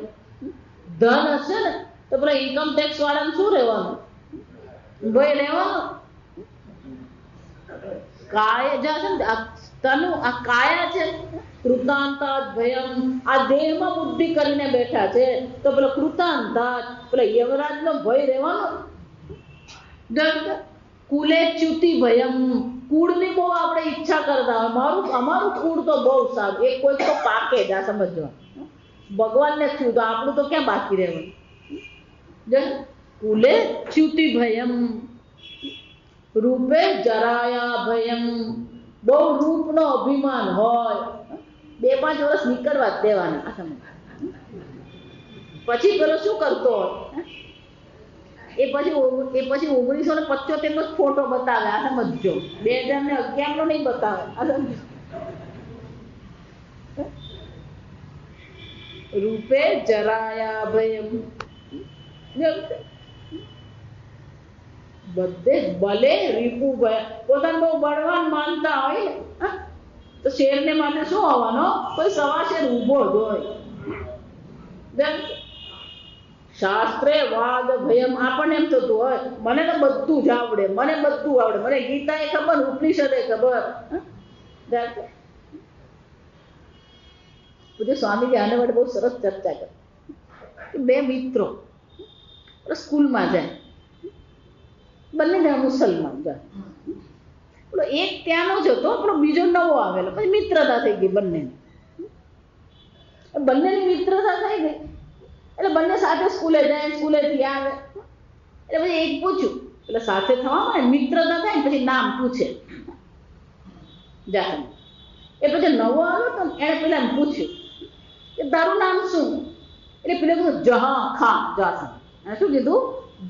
ધન હશે ને તો પેલા ઇન્કમ ટેક્સ વાળાને શું રહેવાનું? ભય રહેવાનું. કાય જશે ને તનુ, આ કાયા છે, કૃતાંતાદ ભયમ. આ દેહમાં બુદ્ધિ કરીને બેઠા છે તો પેલો કૃતાંતાદ, પેલા યમરાજનો ભય રહેવાનો. કુલે ચ્યુતિ ભયમ. કુળની બહુ આપણે ઈચ્છા કરતા હોય, અમારું કુળ તો બહુ સારું, એ કોઈ તો પાકે જ. આ સમજવા, ભગવાનને થયું તો આપણું તો ક્યાં બાકી રહેવાનું? કુલે ચ્યુતિ ભયમ. રૂપે જરાયા ભયમ. બહુ રૂપનો અભિમાન હોય, 2-5 વર્ષ નીકળવા જ દેવાના. આ સમજ. પછી પેલો શું કરતો હોય? એ પછી 1975 નો ફોટો બતાવે. આ સમજો, 2011 નો નહીં બતાવે. આ સમજો. રૂપે જરાયા ભયમ. બધે ભલે રીપુ ભય. પોતાને બહુ બળવાન માનતા હોય ને તો શેરને માટે શું હોવાનો? કોઈ સવા શેર ઊભો જ હોય. શાસ્ત્રે વાદ ભયમ. આપણને એમ થતું હોય મને તો બધું જ આવડે, મને બધું આવડે, મને ગીતા એ ખબર, ઉપનિષદે ખબર. પૂજ્ય સ્વામીજી આને માટે બહુ સરસ ચર્ચા કરી. 2 મિત્રો સ્કૂલમાં જાય, બંને મુસલમાન જાય. પેલો એક ત્યાંનો જ હતો, પણ બીજો નવો આવેલો. પછી મિત્રતા થઈ ગઈ બંનેની મિત્રતા થઈ ગઈ. એટલે બંને સાથે સ્કૂલે જાય, સ્કૂલેથી આવે. એટલે પછી એક પૂછ્યું, એટલે સાથે થવામાં મિત્રતા થાય ને પછી નામ પૂછે. જા એ પછી નવો આવ્યો તો એને પેલા પૂછ્યું કે તારું નામ શું? એટલે પેલા કીધું જહા ખાન. જાસમ. એને શું કીધું?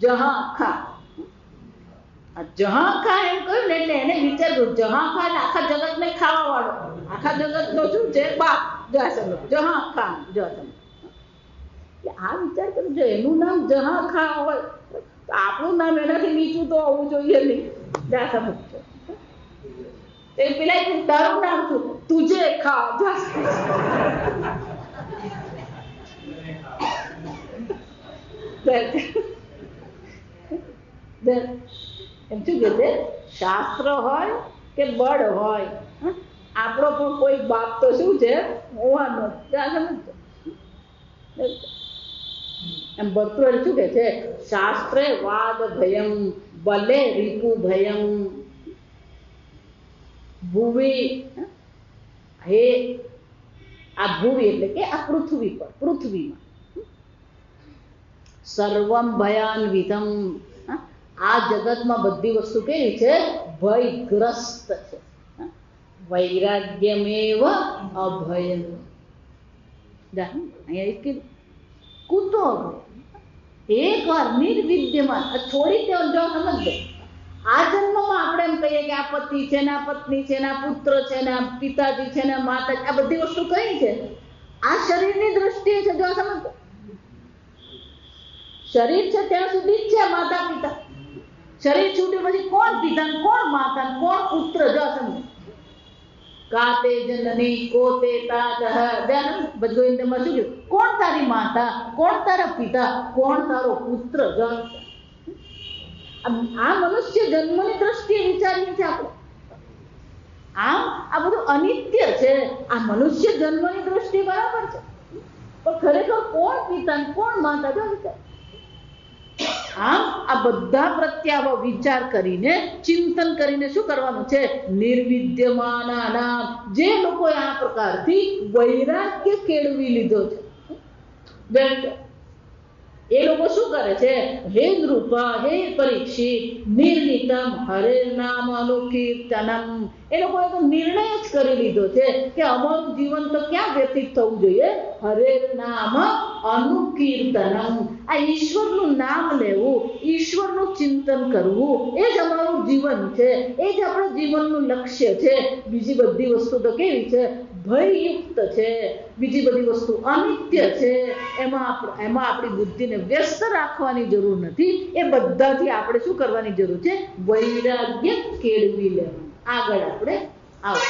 જહા ખાન. જહા ખાન એમ કહ્યું ને એટલે એને વિચાર્યું જહા ખાન આખા જગતને ખાવા વાળો, આખા જગતનો શું છે? બાપ. જાસમ. જહા ખાન. જાસમ. આ વિચાર કરો, જો એનું નામ જહા ખા હોય તો આપણું નામ એનાથી નીચું તો હોવું જોઈએ નહીં. જા સમજો. પેલા તારું નામ શું? તુજે ખા. એમ શું કે શાસ્ત્ર હોય કે બળ હોય, આપણો પણ કોઈ બાપ તો શું છે? હોવાનો. જા સમજો. એમ ભરતુર શું કે છે? શાસ્ત્રે વાદ ભયમ બલે રીપુ ભયમ. ભુવી, હે આ ભુવી એટલે કે આ પૃથ્વી પર, પૃથ્વીમાં સર્વમ ભયાન્વિતમ. આ જગતમાં બધી વસ્તુ કેવી છે? ભયગ્રસ્ત છે. વૈરાગ્યમેવ અભયમ. અહીંયા એક કૂતો એક વાર નિર્વિદ્યમાન છોડી દેવાનું. જો સમજ, આ જન્મમાં આપણે એમ કહીએ કે આ પતિ છે ને, આ પત્ની છે ને, આ પુત્ર છે ને, આ પિતાજી છે ને, માતા, આ બધી વસ્તુ કઈ છે? આ શરીરની દ્રષ્ટિએ છે. જો સમજ, શરીર છે ત્યાં સુધી જ છે માતા પિતા. શરીર છૂટે પછી કોણ પિતા, કોણ માતા, કોણ પુત્ર? જો સમજ. કાતે જનની કોતે તાતઃ. ભજગોવિંદમાં શું કહ્યું? કોણ તારી માતા, કોણ તારા પિતા, કોણ તારો પુત્ર? આ મનુષ્ય જન્મની દ્રષ્ટિએ વિચારીએ છીએ આપણે. આમ આ બધું અનિત્ય છે. આ મનુષ્ય જન્મની દ્રષ્ટિએ બરાબર છે, પણ ખરેખર કોણ પિતા, કોણ માતા? જો વિચાર. આમ આ બધા પ્રત્યાવો વિચાર કરીને ચિંતન કરીને શું કરવાનું છે? નિર્વિદ્યમાનાનામ, જે લોકોએ આ પ્રકારથી વૈરાગ્ય કેળવી લીધો છે, એ લોકો શું કરે છે? હે નૃપા, હે પરીક્ષિત, નિર્મિતમ હરેર નામ અનુકીર્તનમ, એ લોકોએ તો નિર્ણય જ કરી લીધો છે કે અમારું જીવન તો ક્યાં વ્યતીત થવું જોઈએ? હરેર નામ અનુકીર્તનમ, આ ઈશ્વરનું નામ લેવું, ઈશ્વરનું ચિંતન કરવું, એ જ અમારું જીવન છે, એ જ આપણા જીવનનું લક્ષ્ય છે. બીજી બધી વસ્તુ તો કેવી છે? ભયયુક્ત છે, બીજી બધી વસ્તુ અનિત્ય છે, એમાં આપણી બુદ્ધિને વ્યસ્ત રાખવાની જરૂર નથી. એ બધાથી આપણે શું કરવાની જરૂર છે? વૈરાગ્ય કેળવી લેવાનું. આગળ આપણે આવો.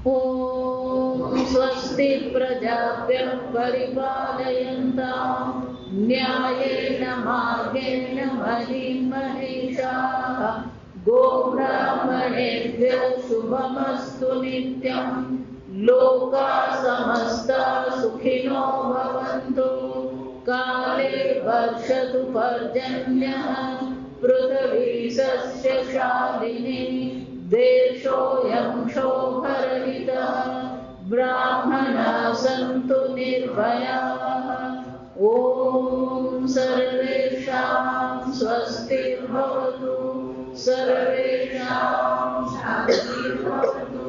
ઓમ સ્વસ્તિ પ્રજાભ્યઃ પરિપાલયન્તાં ન્યાયેન માર્ગેણ મહિં મહિષાઃ ગોબ્રાહ્મણેભ્યઃ શુભમસ્તુ નિત્યં લોકાઃ સમસ્તા સુખિનો ભવन्तુ કાલે વર્ષતુ પર્જન્યઃ પૃથ્વી સસ્યશાલિની દેશોऽयं શોભરહિતઃ બ્રાહ્મણાः સन्तુ નિર્ભયાः ઓમ સર્વેષાં સ્વસ્તિર્ભવતુ સર્વેષાં શાન્તિર્ભવતુ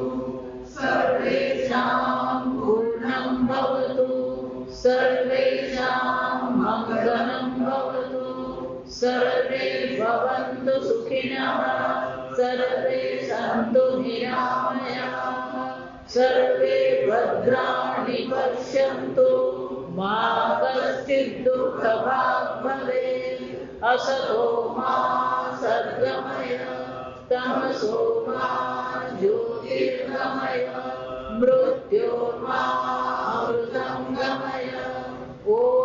સર્વેષાં પૂર્ણં ભવતુ સર્વેષાં મંગળં ભવતુ સર્વે ભવन्तુ સુખિનઃ સર્વે સन्तુ નિરામયાઃ સર્વે ભદ્રાણિ પશ્યन्तુ મા કશ્ચિत् દુઃખભાગ્ ભવેत् અસતો મા સદ્ગમય તમસો મા જ્યોતિર્ગમય મૃત્યોર્મા અમૃતં ગમય. ઓમ